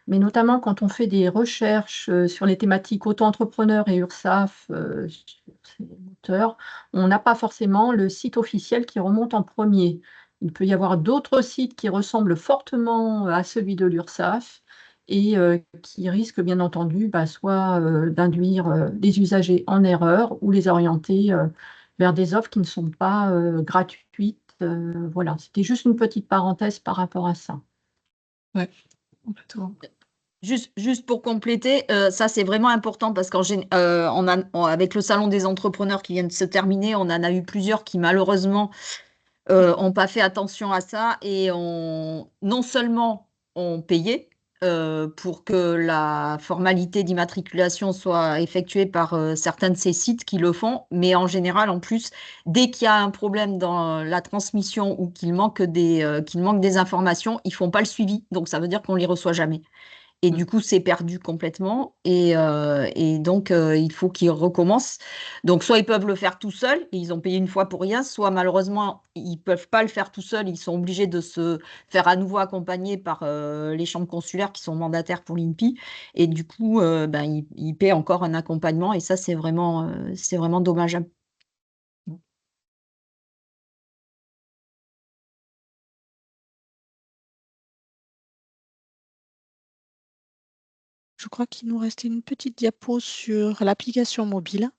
[SPEAKER 7] Mais notamment quand on fait des recherches sur les thématiques auto-entrepreneurs et URSSAF, sur ces moteurs, on n'a pas forcément le site officiel qui remonte en premier. Il peut y avoir d'autres sites qui ressemblent fortement à celui de l'URSSAF et qui risquent bien entendu soit d'induire les usagers en erreur ou les orienter vers des offres qui ne sont pas gratuites. Voilà, c'était juste une petite parenthèse par rapport à ça.
[SPEAKER 2] Oui, complètement.
[SPEAKER 6] Juste pour compléter, ça c'est vraiment important parce avec le salon des entrepreneurs qui vient de se terminer, on en a eu plusieurs qui malheureusement n'ont pas fait attention à ça et non seulement ont payé pour que la formalité d'immatriculation soit effectuée par certains de ces sites qui le font. Mais en général, en plus, dès qu'il y a un problème dans la transmission ou qu'il manque des informations, ils font pas le suivi. Donc, ça veut dire qu'on les reçoit jamais. Et du coup, c'est perdu complètement. Et donc, il faut qu'ils recommencent. Donc, soit ils peuvent le faire tout seuls, et ils ont payé une fois pour rien, soit malheureusement, ils peuvent pas le faire tout seuls. Ils sont obligés de se faire à nouveau accompagner par les chambres consulaires qui sont mandataires pour l'INPI. Et du coup, ben, ils paient encore un accompagnement. Et ça, c'est vraiment dommageable.
[SPEAKER 5] Je crois qu'il nous restait une petite diapo sur l'application mobile.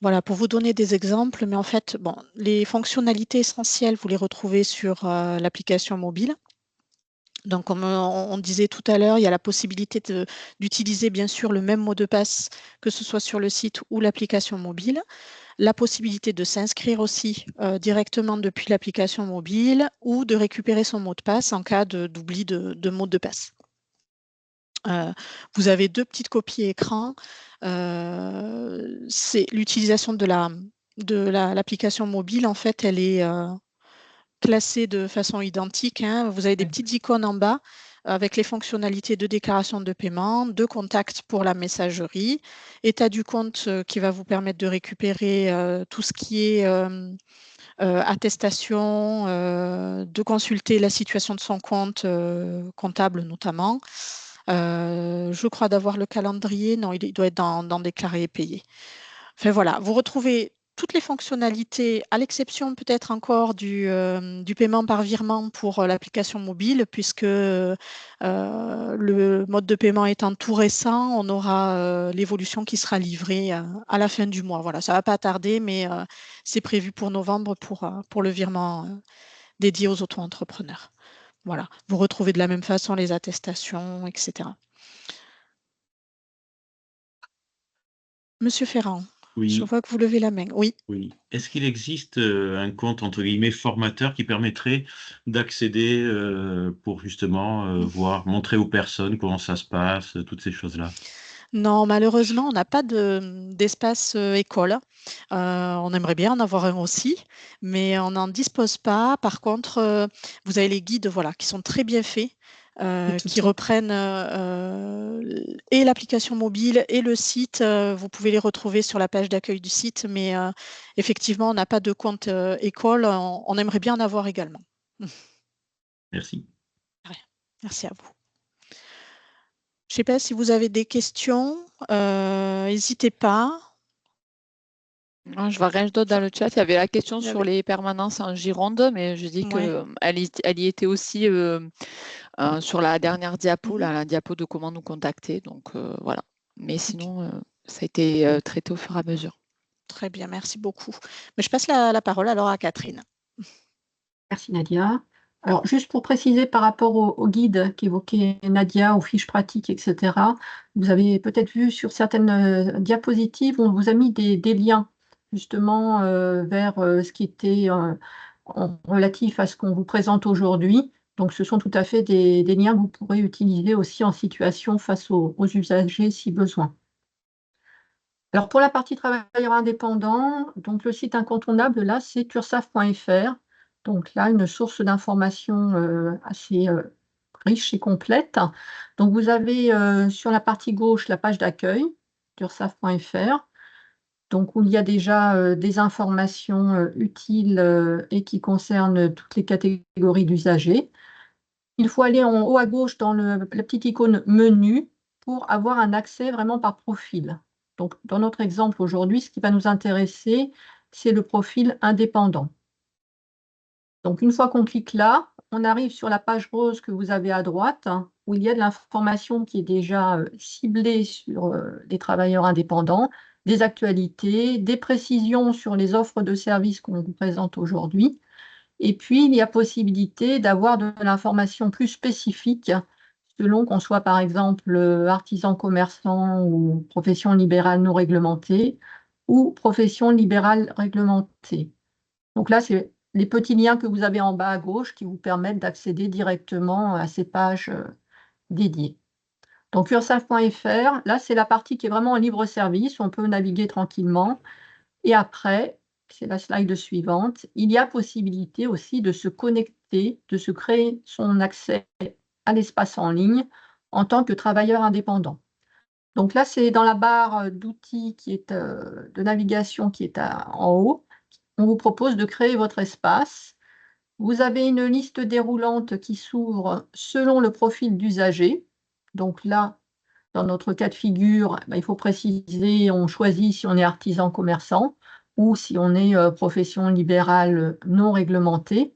[SPEAKER 5] Voilà, pour vous donner des exemples, mais en fait, bon, les fonctionnalités essentielles, vous les retrouvez sur l'application mobile. Donc, comme on disait tout à l'heure, il y a la possibilité d'utiliser bien sûr le même mot de passe, que ce soit sur le site ou l'application mobile. La possibilité de s'inscrire aussi directement depuis l'application mobile ou de récupérer son mot de passe en cas d'oubli de mot de passe. Vous avez 2 petites copies écran. C'est l'utilisation de l'application mobile. En fait, elle est classée de façon identique, hein. Vous avez des petites icônes en bas avec les fonctionnalités de déclaration de paiement, de contact pour la messagerie, état du compte qui va vous permettre de récupérer tout ce qui est attestation, de consulter la situation de son compte comptable notamment. Je crois d'avoir le calendrier. Non, il doit être dans déclarer et payer. Enfin voilà, vous retrouvez toutes les fonctionnalités, à l'exception peut-être encore du paiement par virement pour l'application mobile, puisque le mode de paiement étant tout récent, on aura l'évolution qui sera livrée à la fin du mois. Voilà, ça ne va pas tarder, mais c'est prévu pour novembre pour le virement dédié aux auto-entrepreneurs. Voilà, vous retrouvez de la même façon les attestations, etc. Monsieur Ferrand, je
[SPEAKER 4] Oui,
[SPEAKER 5] vois que vous levez la main. Oui.
[SPEAKER 4] oui. Est-ce qu'il existe un compte entre guillemets formateur qui permettrait d'accéder pour justement voir, montrer aux personnes comment ça se passe, toutes ces choses-là?
[SPEAKER 5] Non, malheureusement, on n'a pas d'espace école. On aimerait bien en avoir un aussi, mais on n'en dispose pas. Par contre, vous avez les guides, voilà, qui sont très bien faits, qui reprennent et l'application mobile et le site. Vous pouvez les retrouver sur la page d'accueil du site, mais effectivement, on n'a pas de compte école. On aimerait bien en avoir également.
[SPEAKER 4] Merci.
[SPEAKER 5] Merci à vous. Je ne sais pas si vous avez des questions, n'hésitez pas.
[SPEAKER 3] Non, je vois rien d'autre dans le chat. Il y avait la question sur les permanences en Gironde, mais je dis
[SPEAKER 5] Ouais.
[SPEAKER 3] qu'elle y était aussi sur la dernière diapo, la diapo de comment nous contacter. Donc voilà. Mais sinon, ça a été traité au fur et à mesure.
[SPEAKER 5] Très bien, merci beaucoup. Mais je passe la parole alors à Catherine.
[SPEAKER 7] Merci Nadia. Alors, juste pour préciser par rapport au guide qu'évoquait Nadia, aux fiches pratiques, etc., vous avez peut-être vu sur certaines diapositives, on vous a mis des liens justement vers ce qui était relatif à ce qu'on vous présente aujourd'hui. Donc, ce sont tout à fait des liens que vous pourrez utiliser aussi en situation face aux usagers si besoin. Alors, pour la partie travailleurs indépendants, donc le site incontournable, là, c'est ursaf.fr. Donc là, une source d'informations assez riche et complète. Donc, vous avez sur la partie gauche la page d'accueil d'ursaf.fr, donc où il y a déjà des informations utiles et qui concernent toutes les catégories d'usagers. Il faut aller en haut à gauche dans la petite icône menu pour avoir un accès vraiment par profil. Donc, dans notre exemple aujourd'hui, ce qui va nous intéresser, c'est le profil indépendant. Donc, une fois qu'on clique là, on arrive sur la page rose que vous avez à droite, où il y a de l'information qui est déjà ciblée sur les travailleurs indépendants, des actualités, des précisions sur les offres de services qu'on vous présente aujourd'hui. Et puis, il y a possibilité d'avoir de l'information plus spécifique selon qu'on soit par exemple artisan commerçant ou profession libérale non réglementée ou profession libérale réglementée. Donc là, c'est les petits liens que vous avez en bas à gauche qui vous permettent d'accéder directement à ces pages dédiées. Donc, ursaf.fr, là, c'est la partie qui est vraiment en libre service. On peut naviguer tranquillement. Et après, c'est la slide suivante, il y a possibilité aussi de se connecter, de se créer son accès à l'espace en ligne en tant que travailleur indépendant. Donc là, c'est dans la barre d'outils qui est de navigation qui est en haut. On vous propose de créer votre espace. Vous avez une liste déroulante qui s'ouvre selon le profil d'usager. Donc là, dans notre cas de figure, il faut préciser, on choisit si on est artisan commerçant ou si on est profession libérale non réglementée.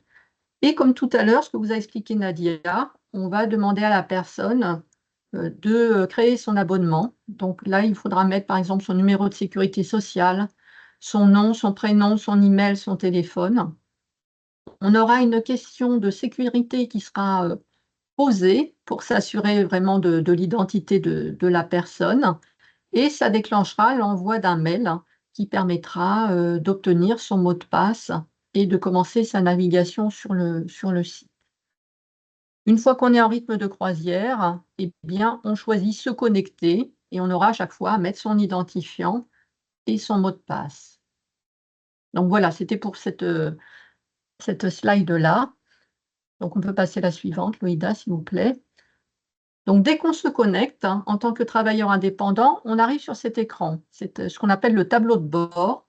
[SPEAKER 7] Et comme tout à l'heure, ce que vous a expliqué Nadia, on va demander à la personne de créer son abonnement. Donc là, il faudra mettre par exemple son numéro de sécurité sociale, son nom, son prénom, son email, son téléphone. On aura une question de sécurité qui sera posée pour s'assurer vraiment de l'identité de la personne et ça déclenchera l'envoi d'un mail qui permettra d'obtenir son mot de passe et de commencer sa navigation sur le site. Une fois qu'on est en rythme de croisière, eh bien, on choisit se connecter et on aura à chaque fois à mettre son identifiant et son mot de passe. Donc voilà, c'était pour cette slide-là. Donc on peut passer à la suivante, Loïda, s'il vous plaît. Donc dès qu'on se connecte, en tant que travailleur indépendant, on arrive sur cet écran. C'est ce qu'on appelle le tableau de bord.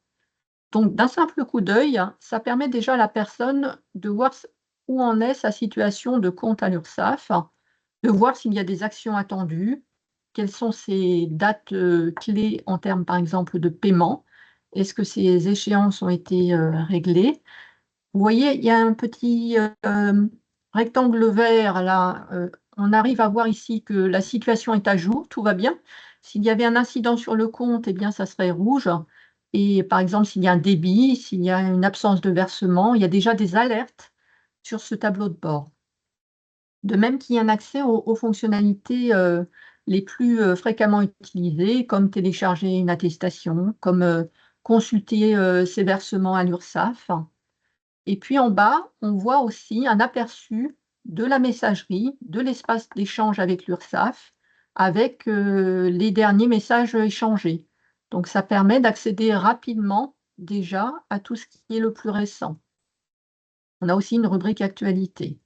[SPEAKER 7] Donc d'un simple coup d'œil, ça permet déjà à la personne de voir où en est sa situation de compte à l'URSSAF, de voir s'il y a des actions attendues, quelles sont ses dates clés en termes, par exemple, de paiement. Est-ce que ces échéances ont été réglées? Vous voyez, il y a un petit rectangle vert là. On arrive à voir ici que la situation est à jour, tout va bien. S'il y avait un incident sur le compte, eh bien, ça serait rouge. Et par exemple, s'il y a un débit, s'il y a une absence de versement, il y a déjà des alertes sur ce tableau de bord. De même qu'il y a un accès aux fonctionnalités les plus fréquemment utilisées, comme télécharger une attestation, comme consulter ses versements à l'URSSAF. Et puis en bas, on voit aussi un aperçu de la messagerie, de l'espace d'échange avec l'URSSAF, avec les derniers messages échangés. Donc ça permet d'accéder rapidement déjà à tout ce qui est le plus récent. On a aussi une rubrique actualité.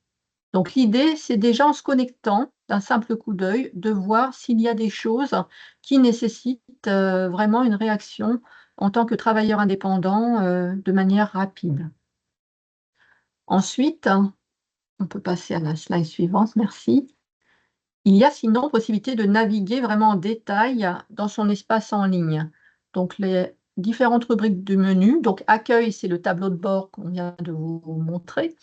[SPEAKER 7] Donc l'idée, c'est déjà en se connectant d'un simple coup d'œil, de voir s'il y a des choses qui nécessitent vraiment une réaction en tant que travailleur indépendant de manière rapide. Ensuite, on peut passer à la slide suivante, merci. Il y a sinon possibilité de naviguer vraiment en détail dans son espace en ligne. Donc les différentes rubriques du menu, donc accueil, c'est le tableau de bord qu'on vient de vous montrer.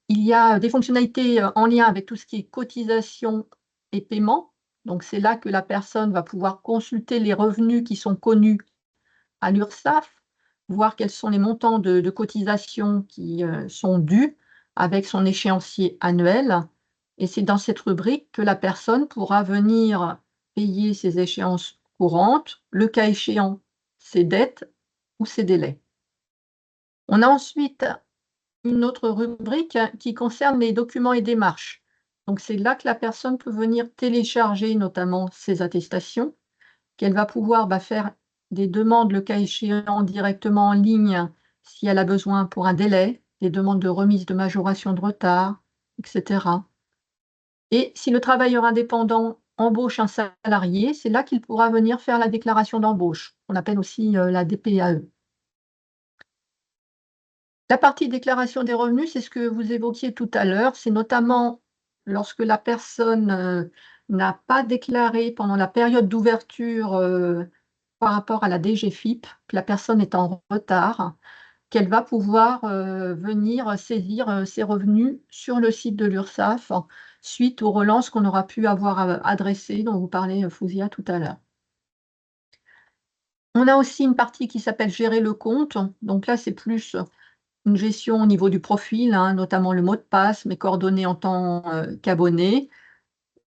[SPEAKER 7] Il y a des fonctionnalités en lien avec tout ce qui est cotisation et paiement. Donc c'est là que la personne va pouvoir consulter les revenus qui sont connus à l'URSSAF, voir quels sont les montants de cotisation qui sont dus avec son échéancier annuel. Et c'est dans cette rubrique que la personne pourra venir payer ses échéances courantes, le cas échéant, ses dettes ou ses délais. On a ensuite une autre rubrique qui concerne les documents et démarches. Donc c'est là que la personne peut venir télécharger notamment ses attestations, qu'elle va pouvoir faire des demandes, le cas échéant, directement en ligne si elle a besoin pour un délai, des demandes de remise de majoration de retard, etc. Et si le travailleur indépendant embauche un salarié, c'est là qu'il pourra venir faire la déclaration d'embauche, qu'on appelle aussi la DPAE. La partie déclaration des revenus, c'est ce que vous évoquiez tout à l'heure, c'est notamment lorsque la personne n'a pas déclaré pendant la période d'ouverture par rapport à la DGFiP, que la personne est en retard, qu'elle va pouvoir venir saisir ses revenus sur le site de l'URSSAF suite aux relances qu'on aura pu avoir adressées, dont vous parlez, Fouzia, tout à l'heure. On a aussi une partie qui s'appelle gérer le compte. Donc là, c'est plus une gestion au niveau du profil, notamment le mot de passe, mes coordonnées en tant qu'abonné.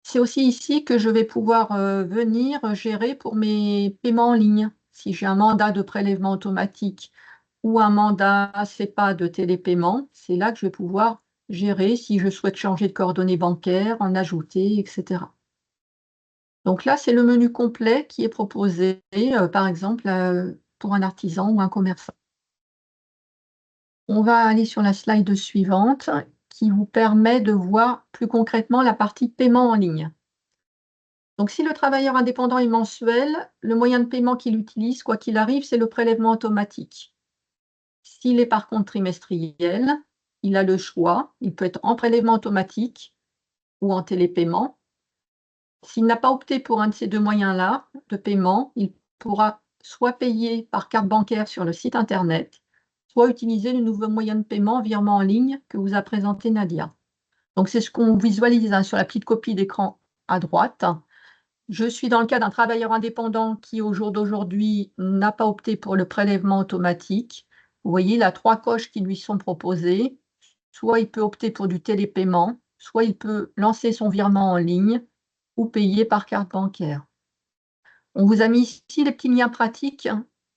[SPEAKER 7] C'est aussi ici que je vais pouvoir venir gérer pour mes paiements en ligne. Si j'ai un mandat de prélèvement automatique ou un mandat SEPA de télépaiement, c'est là que je vais pouvoir gérer si je souhaite changer de coordonnées bancaires, en ajouter, etc. Donc là, c'est le menu complet qui est proposé, par exemple, pour un artisan ou un commerçant. On va aller sur la slide suivante qui vous permet de voir plus concrètement la partie paiement en ligne. Donc, si le travailleur indépendant est mensuel, le moyen de paiement qu'il utilise, quoi qu'il arrive, c'est le prélèvement automatique. S'il est par contre trimestriel, il a le choix. Il peut être en prélèvement automatique ou en télépaiement. S'il n'a pas opté pour un de ces deux moyens-là de paiement, il pourra soit payer par carte bancaire sur le site internet, soit utiliser le nouveau moyen de paiement, virement en ligne, que vous a présenté Nadia. Donc, c'est ce qu'on visualise sur la petite copie d'écran à droite. Je suis dans le cas d'un travailleur indépendant qui, au jour d'aujourd'hui, n'a pas opté pour le prélèvement automatique. Vous voyez, il a 3 coches qui lui sont proposées. Soit il peut opter pour du télépaiement, soit il peut lancer son virement en ligne ou payer par carte bancaire. On vous a mis ici les petits liens pratiques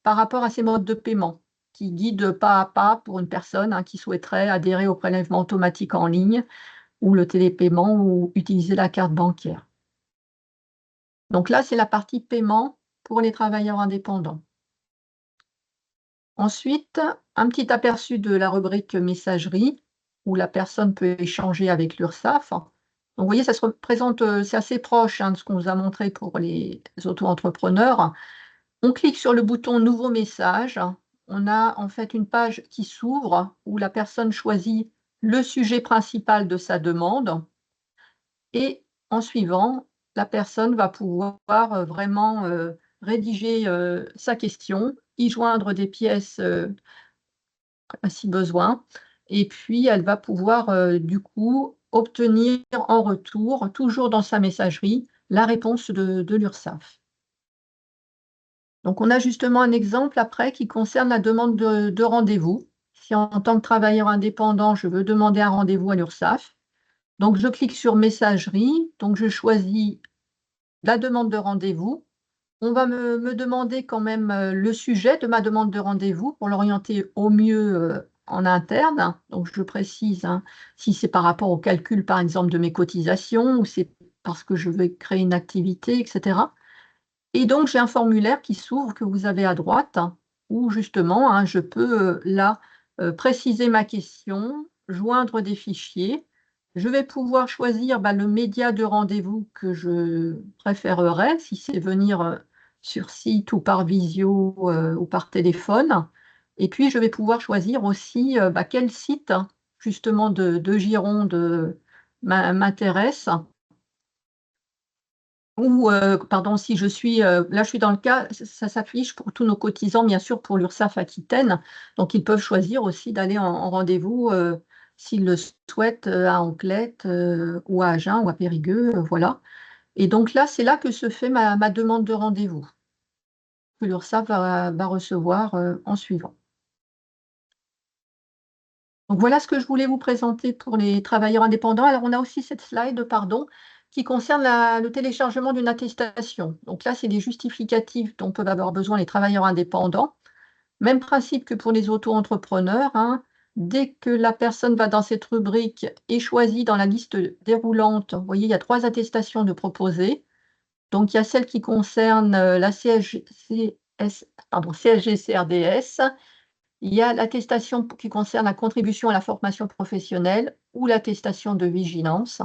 [SPEAKER 7] par rapport à ces modes de paiement qui guident pas à pas pour une personne qui souhaiterait adhérer au prélèvement automatique en ligne ou le télépaiement ou utiliser la carte bancaire. Donc là, c'est la partie paiement pour les travailleurs indépendants. Ensuite, un petit aperçu de la rubrique messagerie où la personne peut échanger avec l'URSSAF. Donc, vous voyez, ça se représente, c'est assez proche de ce qu'on vous a montré pour les auto-entrepreneurs. On clique sur le bouton Nouveau message. On a en fait une page qui s'ouvre où la personne choisit le sujet principal de sa demande. Et en suivant, la personne va pouvoir vraiment rédiger sa question, y joindre des pièces si besoin. Et puis, elle va pouvoir du coup obtenir en retour, toujours dans sa messagerie, la réponse de l'URSSAF. Donc, on a justement un exemple après qui concerne la demande de rendez-vous. Si en tant que travailleur indépendant, je veux demander un rendez-vous à l'URSSAF, donc je clique sur messagerie, donc je choisis la demande de rendez-vous. On va me demander quand même le sujet de ma demande de rendez-vous pour l'orienter au mieux en interne. Donc je précise si c'est par rapport au calcul, par exemple, de mes cotisations ou c'est parce que je veux créer une activité, etc. Et donc, j'ai un formulaire qui s'ouvre que vous avez à droite, où justement, je peux là préciser ma question, joindre des fichiers. Je vais pouvoir choisir le média de rendez-vous que je préférerais, si c'est venir sur site ou par visio ou par téléphone. Et puis, je vais pouvoir choisir aussi quel site, justement, de Gironde m'intéresse. Ou, pardon, si je suis, là je suis dans le cas, ça s'affiche pour tous nos cotisants, bien sûr, pour l'URSSAF Aquitaine. Donc ils peuvent choisir aussi d'aller en rendez-vous, s'ils le souhaitent, à Anglette, ou à Agen ou à Périgueux, voilà. Et donc là, c'est là que se fait ma demande de rendez-vous, que l'URSSAF va recevoir, en suivant. Donc voilà ce que je voulais vous présenter pour les travailleurs indépendants. Alors on a aussi cette slide, pardon, qui concerne le téléchargement d'une attestation. Donc là, c'est des justificatifs dont peuvent avoir besoin les travailleurs indépendants. Même principe que pour les auto-entrepreneurs. Dès que la personne va dans cette rubrique et choisit dans la liste déroulante, vous voyez, il y a 3 attestations de proposer. Donc il y a celle qui concerne la CSG-CRDS. Il y a l'attestation qui concerne la contribution à la formation professionnelle ou l'attestation de vigilance.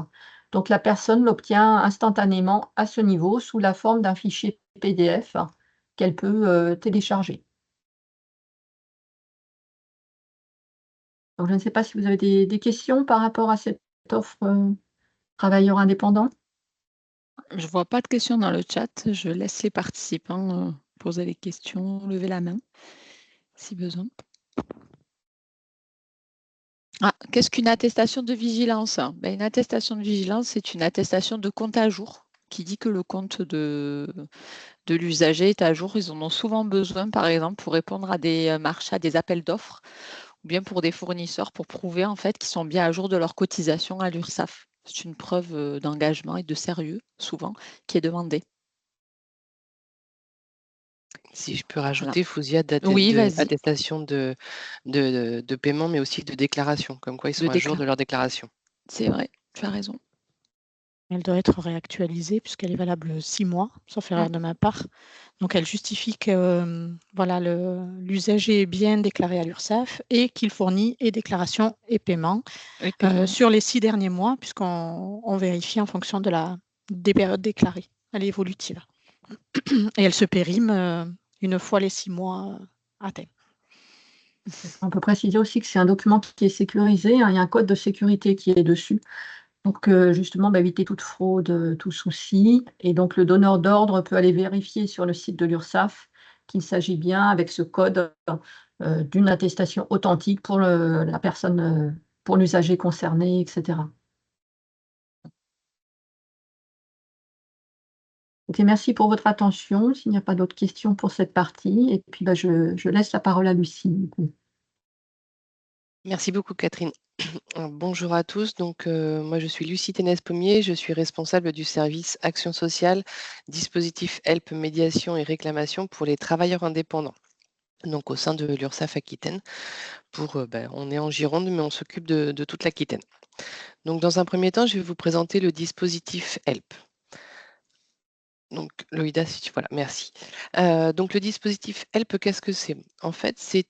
[SPEAKER 7] Donc, la personne l'obtient instantanément à ce niveau sous la forme d'un fichier PDF qu'elle peut télécharger. Donc, je ne sais pas si vous avez des questions par rapport à cette offre travailleurs indépendants.
[SPEAKER 3] Je ne vois pas de questions dans le chat. Je laisse les participants poser les questions, lever la main si besoin. Qu'est-ce qu'une attestation de vigilance? Une attestation de vigilance, c'est une attestation de compte à jour qui dit que le compte de l'usager est à jour. Ils en ont souvent besoin, par exemple, pour répondre à des marchés, à des appels d'offres, ou bien pour des fournisseurs, pour prouver en fait qu'ils sont bien à jour de leur cotisation à l'URSSAF. C'est une preuve d'engagement et de sérieux, souvent, qui est demandée.
[SPEAKER 8] Si je peux rajouter, Fouzia,
[SPEAKER 3] Oui, vas-y.
[SPEAKER 8] attestation de paiement, mais aussi de déclaration, comme quoi ils sont à jour de leur déclaration.
[SPEAKER 3] C'est vrai, tu as raison.
[SPEAKER 5] Elle doit être réactualisée puisqu'elle est valable 6 mois, sauf erreur de ma part. Donc, elle justifie que voilà, l'usager est bien déclaré à l'URSSAF et qu'il fournit et déclaration et paiement sur les 6 derniers mois, puisqu'on vérifie en fonction des périodes déclarées. Elle est évolutive. Et elle se périme une fois les 6 mois atteints.
[SPEAKER 7] On peut préciser aussi que c'est un document qui est sécurisé, hein, il y a un code de sécurité qui est dessus. Donc, justement, éviter toute fraude, tout souci. Et donc, le donneur d'ordre peut aller vérifier sur le site de l'URSSAF qu'il s'agit bien, avec ce code, d'une attestation authentique pour la personne, pour l'usager concerné, etc. Ok, merci pour votre attention. S'il n'y a pas d'autres questions pour cette partie, et puis je laisse la parole à Lucie, du coup.
[SPEAKER 8] Merci beaucoup, Catherine. Bonjour à tous. Donc, moi, je suis Lucie Ténès-Pommier. Je suis responsable du service Action sociale, dispositif Help, médiation et réclamation pour les travailleurs indépendants. Donc, au sein de l'URSSAF Aquitaine. On est en Gironde, mais on s'occupe de toute l'Aquitaine. Donc, dans un premier temps, je vais vous présenter le dispositif Help. Donc, Loïda, si tu... Voilà, merci. Donc, le dispositif Help, qu'est-ce que c'est? En fait, c'est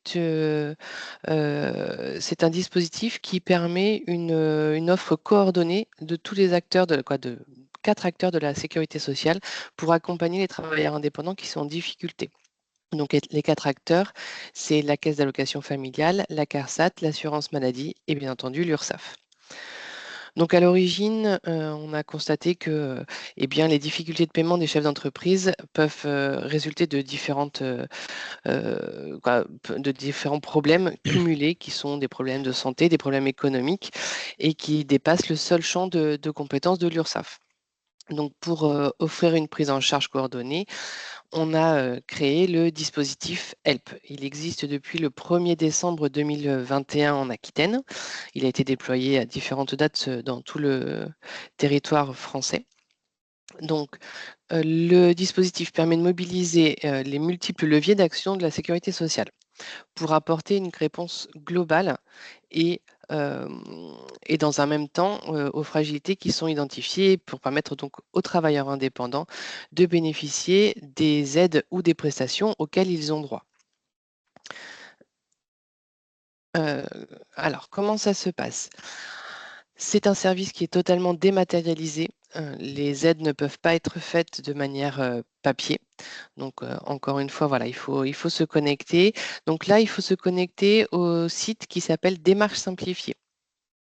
[SPEAKER 8] un dispositif qui permet une offre coordonnée de tous les acteurs, de 4 acteurs de la sécurité sociale pour accompagner les travailleurs indépendants qui sont en difficulté. Donc, les 4 acteurs, c'est la Caisse d'allocation familiale, la CARSAT, l'assurance maladie et bien entendu l'URSSAF. Donc à l'origine, on a constaté que les difficultés de paiement des chefs d'entreprise peuvent résulter de différents problèmes cumulés qui sont des problèmes de santé, des problèmes économiques et qui dépassent le seul champ de compétences de l'URSSAF. Donc pour offrir une prise en charge coordonnée, on a créé le dispositif HELP. Il existe depuis le 1er décembre 2021 en Aquitaine. Il a été déployé à différentes dates dans tout le territoire français. Donc, le dispositif permet de mobiliser les multiples leviers d'action de la sécurité sociale pour apporter une réponse globale et dans un même temps aux fragilités qui sont identifiées pour permettre donc aux travailleurs indépendants de bénéficier des aides ou des prestations auxquelles ils ont droit. Alors, comment ça se passe? C'est un service qui est totalement dématérialisé. Les aides ne peuvent pas être faites de manière papier. Donc, encore une fois, voilà, il faut se connecter. Donc là, il faut se connecter au site qui s'appelle Démarche simplifiée.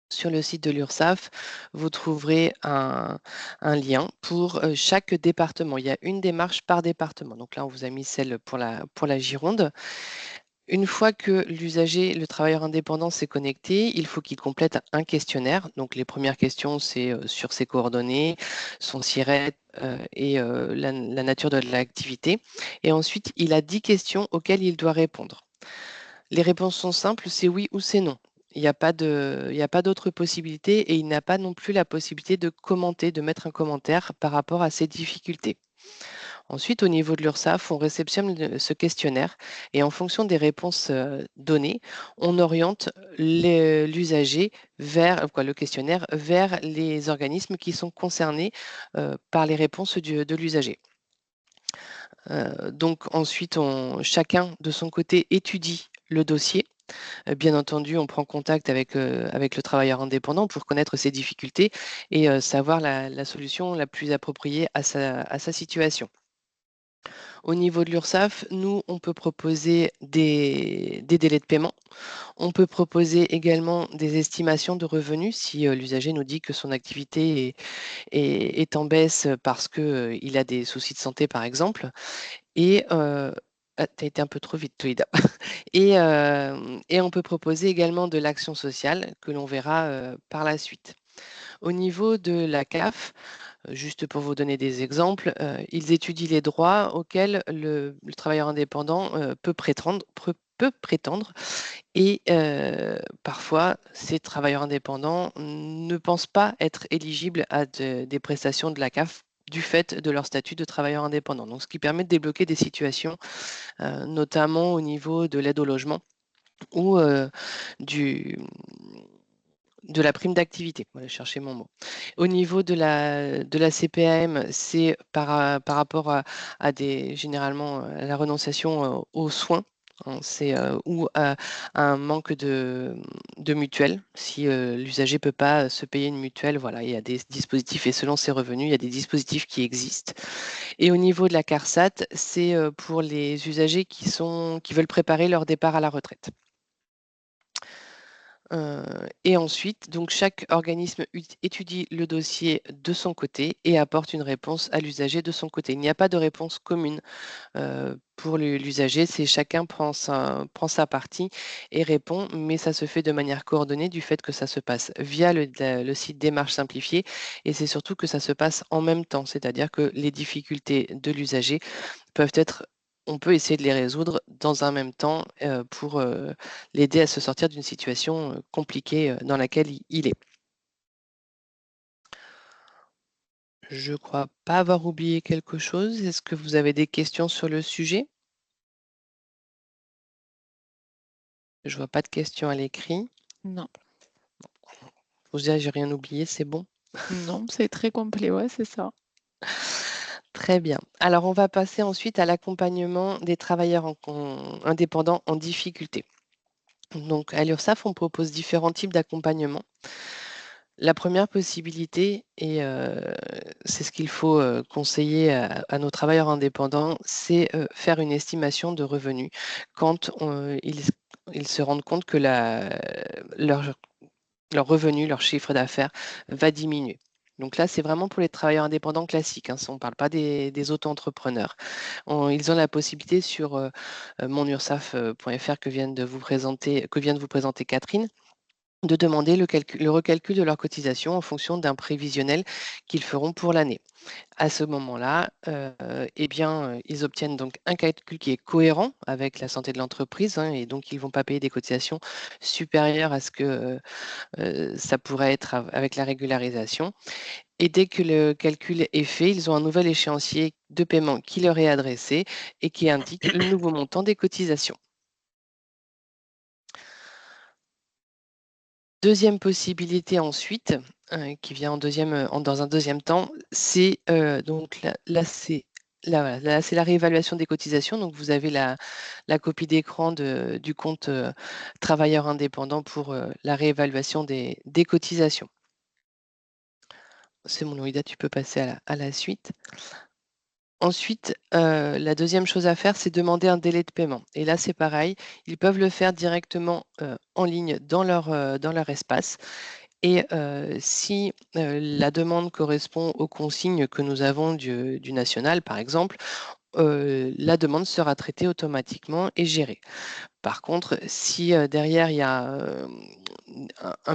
[SPEAKER 8] Sur le site de l'URSSAF, vous trouverez un lien pour chaque département. Il y a une démarche par département. Donc là, on vous a mis celle pour la Gironde. Une fois que l'usager, le travailleur indépendant s'est connecté, il faut qu'il complète un questionnaire. Donc, les premières questions, c'est sur ses coordonnées, son SIRET et la nature de l'activité. Et ensuite, il a 10 questions auxquelles il doit répondre. Les réponses sont simples, c'est oui ou c'est non. Il n'y a pas d'autre possibilité et il n'a pas non plus la possibilité de commenter, de mettre un commentaire par rapport à ses difficultés. Ensuite, au niveau de l'URSSAF, on réceptionne ce questionnaire et en fonction des réponses données, on oriente l'usager vers le questionnaire vers les organismes qui sont concernés par les réponses de l'usager. Donc ensuite, chacun de son côté étudie le dossier. Bien entendu, on prend contact avec le travailleur indépendant pour connaître ses difficultés et savoir la solution la plus appropriée à sa situation. Au niveau de l'URSSAF, nous, on peut proposer des délais de paiement. On peut proposer également des estimations de revenus si l'usager nous dit que son activité est en baisse parce qu'il a des soucis de santé, par exemple. Et tu as été un peu trop vite, Toïda. Et on peut proposer également de l'action sociale que l'on verra par la suite. Au niveau de la CAF, juste pour vous donner des exemples, ils étudient les droits auxquels le travailleur indépendant peut prétendre et parfois, ces travailleurs indépendants ne pensent pas être éligibles à des prestations de la CAF du fait de leur statut de travailleur indépendant. Donc, ce qui permet de débloquer des situations, notamment au niveau de l'aide au logement ou de la prime d'activité. Voilà, chercher mon mot. Au niveau de la CPAM, c'est par rapport à généralement à la renonciation aux soins. Hein, c'est ou à un manque de mutuelle. Si l'usager ne peut pas se payer une mutuelle, voilà, il y a des dispositifs et selon ses revenus, il y a des dispositifs qui existent. Et au niveau de la CARSAT, c'est pour les usagers qui veulent préparer leur départ à la retraite. Et ensuite, donc chaque organisme étudie le dossier de son côté et apporte une réponse à l'usager de son côté. Il n'y a pas de réponse commune pour l'usager, c'est chacun prend sa partie et répond, mais ça se fait de manière coordonnée du fait que ça se passe via le site Démarche simplifiée et c'est surtout que ça se passe en même temps, c'est-à-dire que les difficultés de l'usager on peut essayer de les résoudre dans un même temps pour l'aider à se sortir d'une situation compliquée dans laquelle il est. Je ne crois pas avoir oublié quelque chose. Est-ce que vous avez des questions sur le sujet? Je ne vois pas de questions à l'écrit.
[SPEAKER 3] Non.
[SPEAKER 8] Vous dire, j'ai rien oublié, c'est bon?
[SPEAKER 3] Non, c'est très complet, ouais, c'est ça.
[SPEAKER 8] Très bien. Alors, on va passer ensuite à l'accompagnement des travailleurs indépendants en difficulté. Donc, à l'URSSAF, on propose différents types d'accompagnement. La première possibilité, et c'est ce qu'il faut conseiller à nos travailleurs indépendants, c'est faire une estimation de revenus quand ils se rendent compte que leur revenu, leur chiffre d'affaires va diminuer. Donc là, c'est vraiment pour les travailleurs indépendants classiques. Hein, on ne parle pas des auto-entrepreneurs. Ils ont la possibilité sur monursaf.fr que vient de vous présenter Catherine, de demander le recalcul de leur cotisation en fonction d'un prévisionnel qu'ils feront pour l'année. À ce moment-là, ils obtiennent donc un calcul qui est cohérent avec la santé de l'entreprise, hein, et donc ils ne vont pas payer des cotisations supérieures à ce que ça pourrait être avec la régularisation. Et dès que le calcul est fait, ils ont un nouvel échéancier de paiement qui leur est adressé et qui indique le nouveau montant des cotisations. Deuxième possibilité ensuite, qui vient dans un deuxième temps, c'est donc là c'est la réévaluation des cotisations. Donc vous avez la copie d'écran du compte travailleur indépendant pour la réévaluation des cotisations. C'est bon, Loïda, tu peux passer à la suite. Ensuite, la deuxième chose à faire, c'est demander un délai de paiement. Et là, c'est pareil, ils peuvent le faire directement en ligne dans leur espace. Et si la demande correspond aux consignes que nous avons du national, par exemple, la demande sera traitée automatiquement et gérée. Par contre, si derrière il y a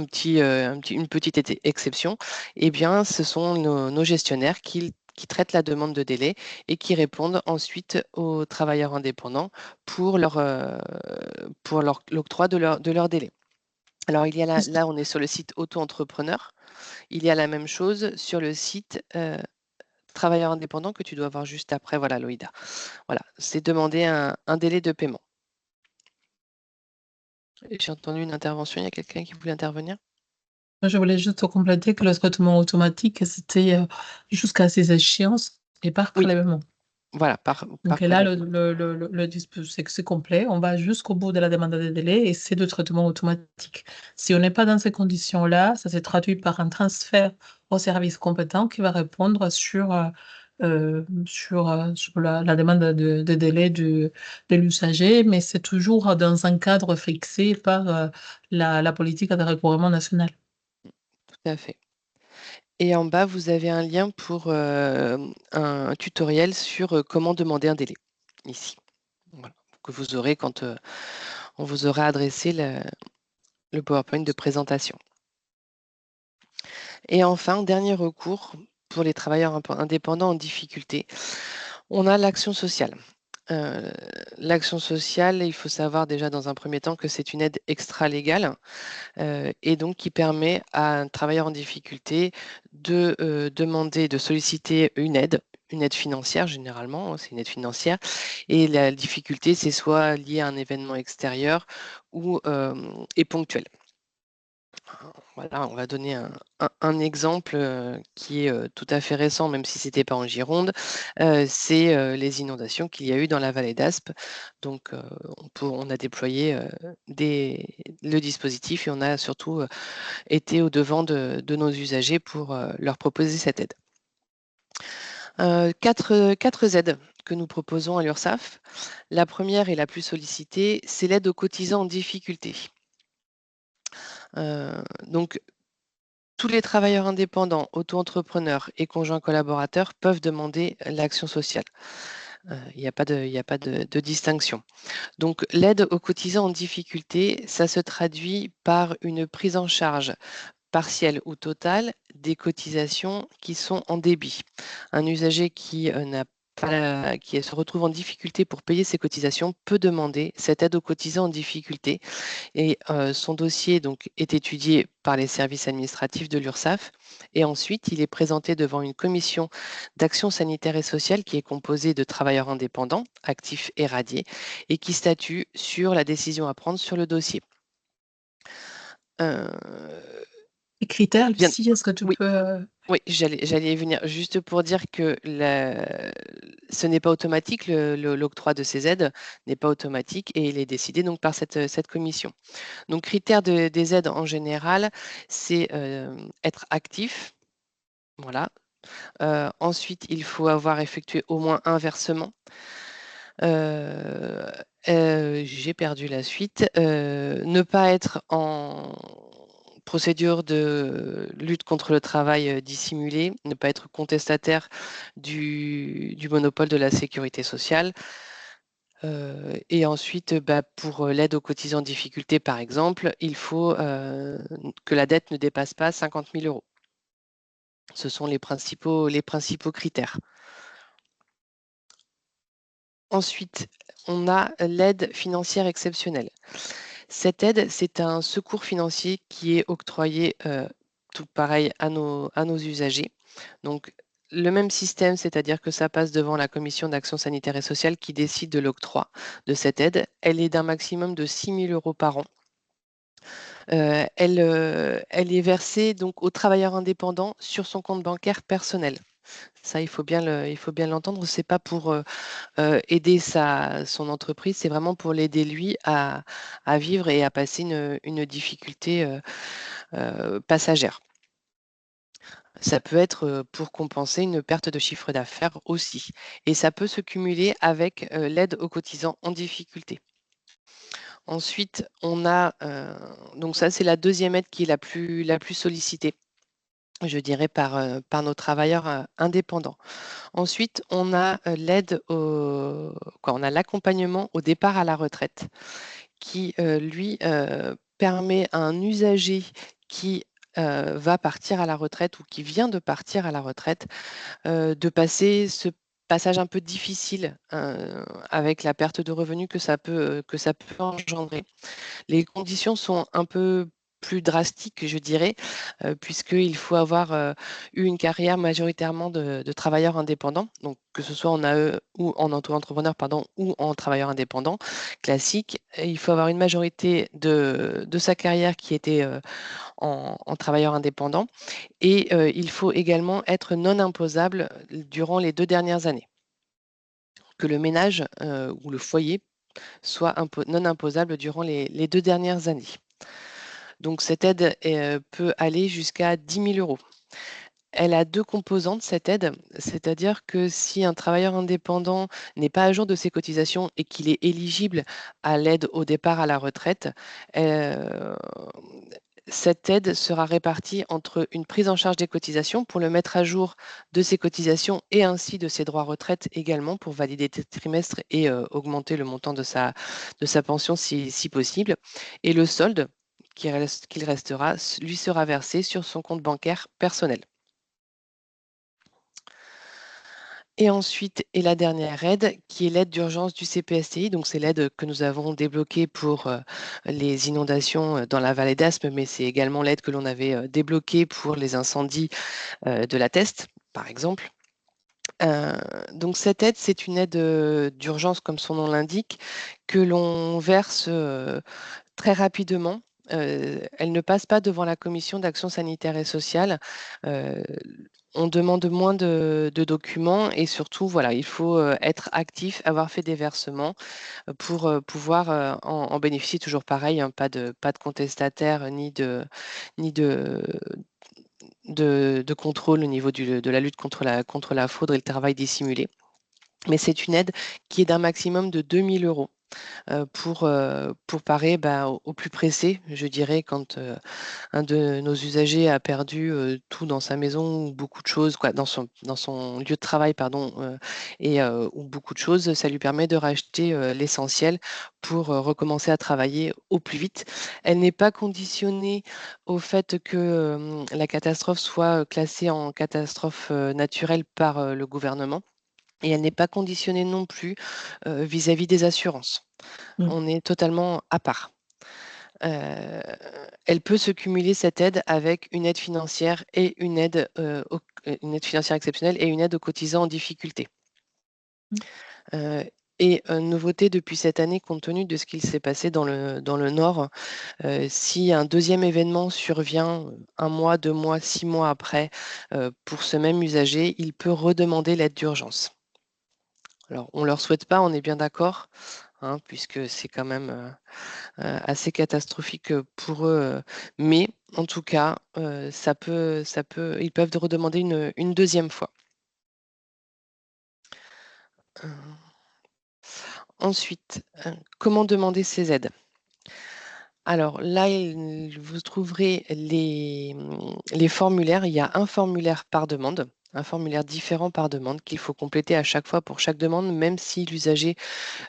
[SPEAKER 8] une petite exception, eh bien, ce sont nos gestionnaires qui traitent la demande de délai et qui répondent ensuite aux travailleurs indépendants pour l'octroi de leur délai. Alors, il y a là, on est sur le site auto-entrepreneur. Il y a la même chose sur le site travailleur indépendant que tu dois voir juste après. Voilà, Loïda. Voilà, c'est demander un délai de paiement. J'ai entendu une intervention. Il y a quelqu'un qui voulait intervenir?
[SPEAKER 2] Je voulais juste compléter que le traitement automatique, c'était jusqu'à ces échéances et par
[SPEAKER 8] Oui.
[SPEAKER 2] prélèvement.
[SPEAKER 8] Voilà,
[SPEAKER 2] Donc là, le dispositif, c'est complet. On va jusqu'au bout de la demande de délai et c'est de traitement automatique. Si on n'est pas dans ces conditions-là, ça se traduit par un transfert au service compétent qui va répondre sur la demande de délai de l'usager, mais c'est toujours dans un cadre fixé par la politique de recouvrement national.
[SPEAKER 8] Tout à fait. Et en bas, vous avez un lien pour un tutoriel sur comment demander un délai, ici. Voilà, que vous aurez quand on vous aura adressé le PowerPoint de présentation. Et enfin, dernier recours pour les travailleurs indépendants en difficulté, on a l'action sociale. L'action sociale, il faut savoir déjà dans un premier temps que c'est une aide extra-légale et donc qui permet à un travailleur en difficulté de solliciter une aide financière généralement, hein, c'est une aide financière, et la difficulté, c'est soit lié à un événement extérieur ou est ponctuel. Voilà, on va donner un exemple qui est tout à fait récent, même si ce n'était pas en Gironde, c'est les inondations qu'il y a eu dans la vallée d'Aspe. Donc, on a déployé le dispositif et on a surtout été au-devant de nos usagers pour leur proposer cette aide. Quatre aides que nous proposons à l'URSSAF. La première et la plus sollicitée, c'est l'aide aux cotisants en difficulté. Donc, tous les travailleurs indépendants, auto-entrepreneurs et conjoints collaborateurs peuvent demander l'action sociale. Il n'y a pas de distinction. Donc, l'aide aux cotisants en difficulté, ça se traduit par une prise en charge partielle ou totale des cotisations qui sont en débit. Un usager qui se retrouve en difficulté pour payer ses cotisations peut demander cette aide aux cotisants en difficulté et son dossier donc, est étudié par les services administratifs de l'URSSAF et ensuite il est présenté devant une commission d'action sanitaire et sociale qui est composée de travailleurs indépendants, actifs et radiés et qui statue sur la décision à prendre sur le dossier.
[SPEAKER 2] Les critères,
[SPEAKER 8] Bien.
[SPEAKER 2] Lucie, est-ce que tu
[SPEAKER 8] Oui.
[SPEAKER 2] peux...
[SPEAKER 8] Oui, j'allais y venir. Juste pour dire que ce n'est pas automatique, l'octroi de ces aides n'est pas automatique et il est décidé donc par cette commission. Donc, critère des aides en général, c'est être actif. Voilà. Ensuite, il faut avoir effectué au moins un versement. J'ai perdu la suite. Ne pas être en procédure de lutte contre le travail dissimulé, ne pas être contestataire du monopole de la sécurité sociale. Et ensuite, pour l'aide aux cotisants en difficulté, par exemple, il faut que la dette ne dépasse pas 50 000 euros. Ce sont les principaux critères. Ensuite, on a l'aide financière exceptionnelle. Cette aide, c'est un secours financier qui est octroyé, tout pareil, à nos usagers. Donc, le même système, c'est-à-dire que ça passe devant la commission d'action sanitaire et sociale qui décide de l'octroi de cette aide. Elle est d'un maximum de 6 000 euros par an. Elle est versée donc aux travailleurs indépendants sur son compte bancaire personnel. Ça, il faut bien l'entendre. C'est pas pour aider son entreprise, c'est vraiment pour l'aider lui à vivre et à passer une difficulté passagère. Ça peut être pour compenser une perte de chiffre d'affaires aussi. Et ça peut se cumuler avec l'aide aux cotisants en difficulté. Ensuite, on a, donc ça c'est la deuxième aide qui est la plus sollicitée, je dirais, par nos travailleurs indépendants. Ensuite, on a on a l'accompagnement au départ à la retraite qui, lui, permet à un usager qui va partir à la retraite ou qui vient de partir à la retraite de passer ce passage un peu difficile avec la perte de revenus que ça peut engendrer. Les conditions sont un peu plus drastiques, je dirais, puisqu'il faut avoir eu une carrière majoritairement de travailleurs indépendants, donc que ce soit en AE ou en auto-entrepreneur, ou en travailleur indépendant classique. Et il faut avoir une majorité de sa carrière qui était en travailleur indépendant. Et il faut également être non imposable durant les 2 dernières années. Que le ménage ou le foyer soit non imposable durant les 2 dernières années. Donc cette aide peut aller jusqu'à 10 000 euros. Elle a 2 composantes, cette aide, c'est-à-dire que si un travailleur indépendant n'est pas à jour de ses cotisations et qu'il est éligible à l'aide au départ à la retraite, cette aide sera répartie entre une prise en charge des cotisations pour le mettre à jour de ses cotisations et ainsi de ses droits retraite également pour valider des trimestres et augmenter le montant de sa pension si possible. Et le solde qu'il restera lui sera versé sur son compte bancaire personnel. Et ensuite, la dernière aide, qui est l'aide d'urgence du CPSTI. Donc, c'est l'aide que nous avons débloquée pour les inondations dans la vallée d'Aspe, mais c'est également l'aide que l'on avait débloquée pour les incendies de la Teste, par exemple. Donc, cette aide, c'est une aide d'urgence, comme son nom l'indique, que l'on verse très rapidement elle ne passe pas devant la commission d'action sanitaire et sociale. On demande moins de documents et surtout, voilà, il faut être actif, avoir fait des versements pour pouvoir en bénéficier. Toujours pareil, hein, pas de contestataire ni de contrôle au niveau de la lutte contre la fraude et le travail dissimulé. Mais c'est une aide qui est d'un maximum de 2 000 € pour parer au plus pressé, je dirais, quand un de nos usagers a perdu tout dans sa maison ou beaucoup de choses, quoi, dans son lieu de travail, pardon, ou beaucoup de choses, ça lui permet de racheter l'essentiel pour recommencer à travailler au plus vite. Elle n'est pas conditionnée au fait que la catastrophe soit classée en catastrophe naturelle par le gouvernement. Et elle n'est pas conditionnée non plus vis-à-vis des assurances. On est totalement à part. Elle peut se cumuler cette aide avec une aide financière et une aide financière exceptionnelle et une aide aux cotisants en difficulté. Nouveauté depuis cette année, compte tenu de ce qu'il s'est passé dans le Nord, si un deuxième événement survient 1 mois, 2 mois, 6 mois après, pour ce même usager, il peut redemander l'aide d'urgence. Alors, on ne leur souhaite pas, on est bien d'accord, hein, puisque c'est quand même assez catastrophique pour eux. Mais en tout cas, ils peuvent redemander une deuxième fois. Ensuite, comment demander ces aides? Alors là, vous trouverez les formulaires. Il y a un formulaire par demande, un formulaire différent par demande qu'il faut compléter à chaque fois pour chaque demande, même si l'usager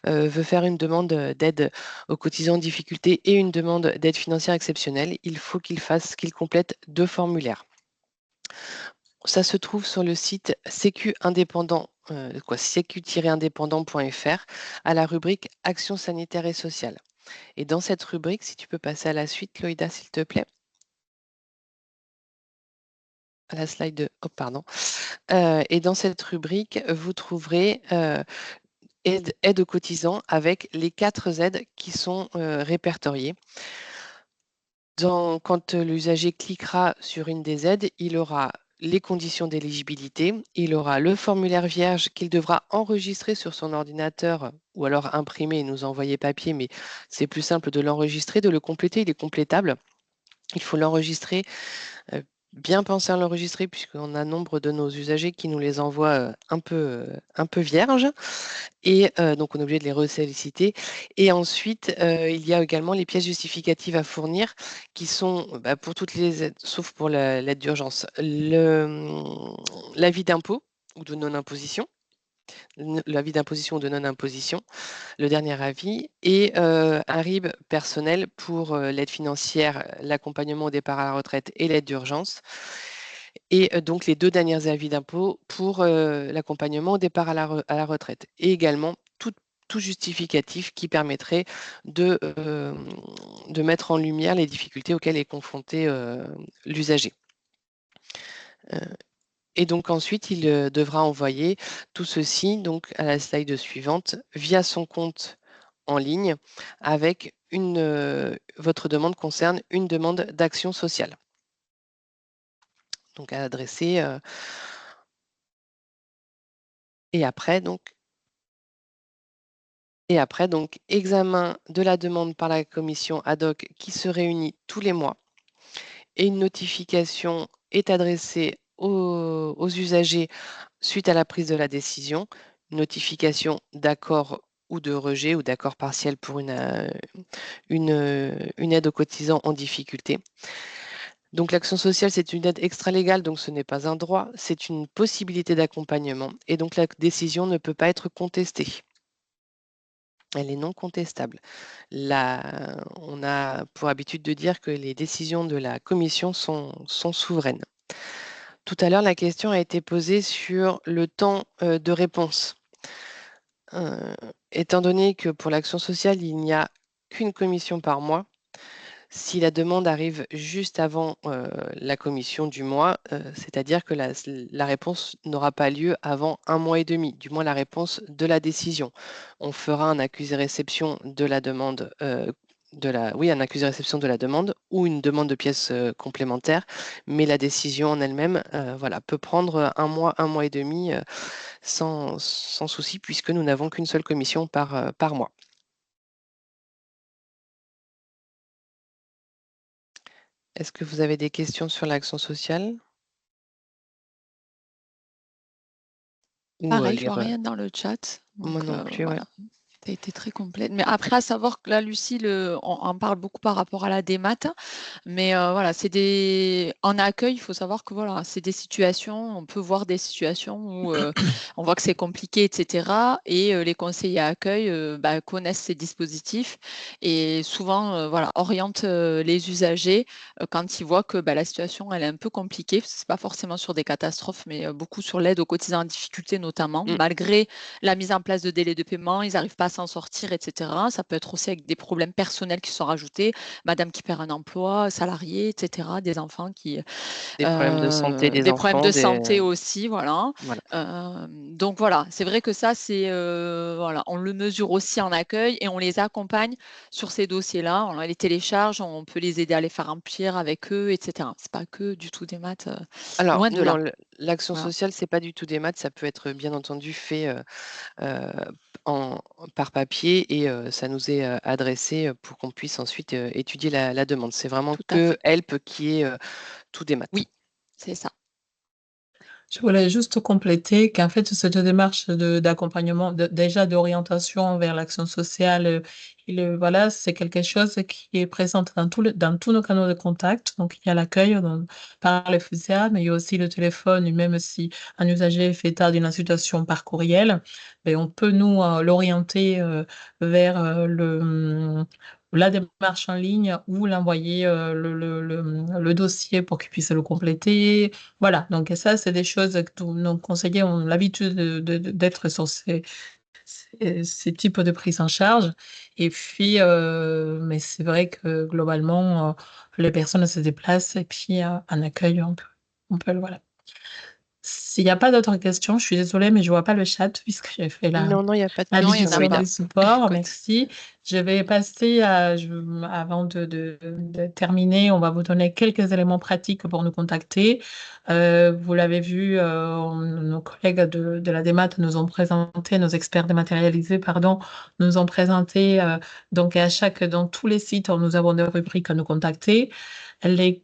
[SPEAKER 8] veut faire une demande d'aide aux cotisants en difficulté et une demande d'aide financière exceptionnelle, il faut qu'il complète 2 formulaires. Ça se trouve sur le site sécu-indépendant.fr à la rubrique Action sanitaire et sociale. Et dans cette rubrique, si tu peux passer à la suite, Loïda, s'il te plaît. À la slide de... Oh, pardon. Et dans cette rubrique, vous trouverez aide aux cotisants avec les 4 aides qui sont répertoriées. Quand l'usager cliquera sur une des aides, il aura les conditions d'éligibilité, il aura le formulaire vierge qu'il devra enregistrer sur son ordinateur ou alors imprimer et nous envoyer papier, mais c'est plus simple de l'enregistrer, de le compléter, il est complétable. Il faut l'enregistrer, bien penser à l'enregistrer puisqu'on a nombre de nos usagers qui nous les envoient un peu vierges. Et donc, on est obligé de les resolliciter. Et ensuite, il y a également les pièces justificatives à fournir qui sont pour toutes les aides, sauf pour l'aide d'urgence, l'avis d'impôt ou de non-imposition, l'avis d'imposition ou de non-imposition, le dernier avis, et un RIB personnel pour l'aide financière, l'accompagnement au départ à la retraite et l'aide d'urgence. Et donc les 2 derniers avis d'impôt pour l'accompagnement au départ à la retraite. Et également tout justificatif qui permettrait de mettre en lumière les difficultés auxquelles est confronté l'usager. Et donc ensuite, il devra envoyer tout ceci donc, à la slide suivante via son compte en ligne avec votre demande concerne une demande d'action sociale. Donc à adresser. Et après, examen de la demande par la commission ad hoc qui se réunit tous les mois. Et une notification est adressée aux usagers suite à la prise de la décision. Notification d'accord ou de rejet ou d'accord partiel pour une aide aux cotisants en difficulté. Donc l'action sociale, c'est une aide extra-légale, donc ce n'est pas un droit, c'est une possibilité d'accompagnement. Et donc la décision ne peut pas être contestée. Elle est non contestable. On a pour habitude de dire que les décisions de la commission sont souveraines. Tout à l'heure, la question a été posée sur le temps de réponse. Étant donné que pour l'action sociale, il n'y a qu'une commission par mois, si la demande arrive juste avant la commission du mois, c'est-à-dire que la réponse n'aura pas lieu avant 1 mois et demi, du moins la réponse de la décision. On fera un accusé-réception de la demande un accusé-réception de la demande ou une demande de pièces complémentaires, mais la décision en elle-même peut prendre un mois et demi sans souci, puisque nous n'avons qu'une seule commission par mois. Est-ce que vous avez des questions sur l'action sociale?
[SPEAKER 3] Pareil, je vois rien dans le chat.
[SPEAKER 8] Moi non plus,
[SPEAKER 3] voilà. Ça a été très complète. Mais après, à savoir que là, Lucie, on en parle beaucoup par rapport à la démat. Mais voilà, en accueil, il faut savoir que voilà, c'est des situations, on peut voir des situations où on voit que c'est compliqué, etc. Et les conseillers à accueil connaissent ces dispositifs et souvent orientent les usagers quand ils voient que la situation elle est un peu compliquée. C'est pas forcément sur des catastrophes, mais beaucoup sur l'aide aux cotisants en difficulté notamment. Malgré la mise en place de délais de paiement, ils n'arrivent pas à s'en sortir, etc. Ça peut être aussi avec des problèmes personnels qui sont rajoutés, madame qui perd un emploi, salarié, etc., des enfants qui...
[SPEAKER 8] Des problèmes de santé des enfants.
[SPEAKER 3] Problèmes de santé aussi, voilà. Donc voilà, c'est vrai que ça, on le mesure aussi en accueil et on les accompagne sur ces dossiers-là. On les télécharge, on peut les aider à les faire remplir avec eux, etc. C'est pas que du tout des maths,
[SPEAKER 8] Alors,
[SPEAKER 3] loin de là.
[SPEAKER 8] L'action sociale, c'est pas du tout des maths, ça peut être bien entendu fait par papier et ça nous est adressé pour qu'on puisse ensuite étudier la demande. C'est vraiment que Help qui est tout des maths.
[SPEAKER 3] Oui, c'est ça.
[SPEAKER 2] Je voulais juste compléter qu'en fait, cette démarche d'accompagnement, déjà d'orientation vers l'action sociale, voilà, c'est quelque chose qui est présent dans tous nos canaux de contact. Donc, il y a l'accueil par le FUSIA, mais il y a aussi le téléphone, et même si un usager fait état d'une situation par courriel, on peut nous l'orienter vers la démarche en ligne ou l'envoyer le dossier pour qu'il puisse le compléter. Voilà, donc ça, c'est des choses que tous nos conseillers ont l'habitude d'être sur ces types de prise en charge. Et puis, mais c'est vrai que globalement, les personnes se déplacent et puis en accueil, on peut voilà. S'il n'y a pas d'autres questions, je suis désolée, mais je ne vois pas le chat puisque j'ai fait
[SPEAKER 8] Non, il n'y a pas de
[SPEAKER 2] diffusion du support. Merci. Je vais passer avant de terminer, on va vous donner quelques éléments pratiques pour nous contacter. Vous l'avez vu, nos collègues de la démat nous ont présenté, nos experts dématérialisés, pardon, nous ont présenté, donc dans tous les sites, nous avons des rubriques à nous contacter. Les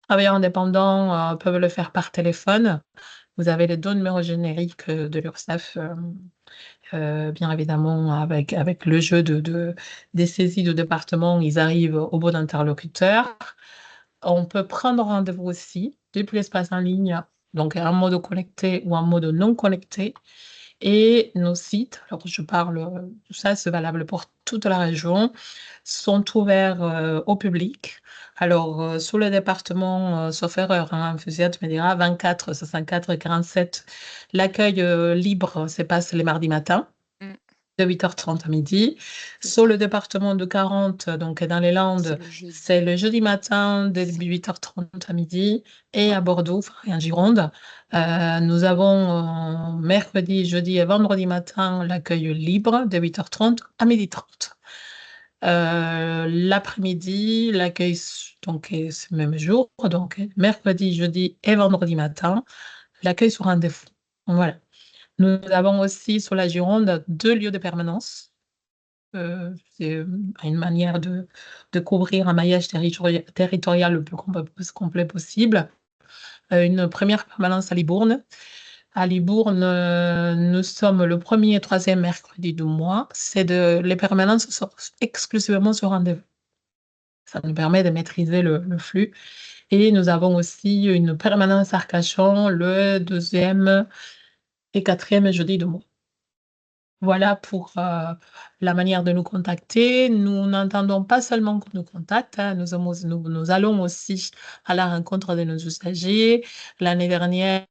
[SPEAKER 2] travailleurs indépendants peuvent le faire par téléphone. Vous avez les deux numéros génériques de l'URSSAF, bien évidemment, avec le jeu des saisies de département, ils arrivent au bon interlocuteur. On peut prendre rendez-vous aussi depuis l'espace en ligne, donc en mode connecté ou en mode non connecté. Et nos sites, alors je parle, tout ça c'est valable pour toute la région, sont ouverts au public. Alors, sur le département, sauf erreur, Fusiat me dira 24 64 47, l'accueil libre se passe les mardis matins, de 8h30 à midi. Sur le département de 40, donc dans les Landes, c'est le jeudi matin de 8h30 à midi. Et à Bordeaux, en Gironde, nous avons mercredi, jeudi et vendredi matin l'accueil libre de 8h30 à 12h30. L'après-midi, l'accueil donc c'est le même jour, donc mercredi, jeudi et vendredi matin, l'accueil sur rendez-vous. Voilà. Nous avons aussi sur la Gironde 2 lieux de permanence. C'est une manière de couvrir un maillage territorial le plus complet possible. Une première permanence à Libourne. À Libourne, nous sommes le 1er et 3e mercredi du mois. Les permanences sont exclusivement sur rendez-vous. Ça nous permet de maîtriser le flux. Et nous avons aussi une permanence à Arcachon le 2e et 4e jeudi du mois. Voilà pour la manière de nous contacter. Nous n'entendons pas seulement qu'on nous contacte, nous allons aussi à la rencontre de nos usagers. L'année dernière,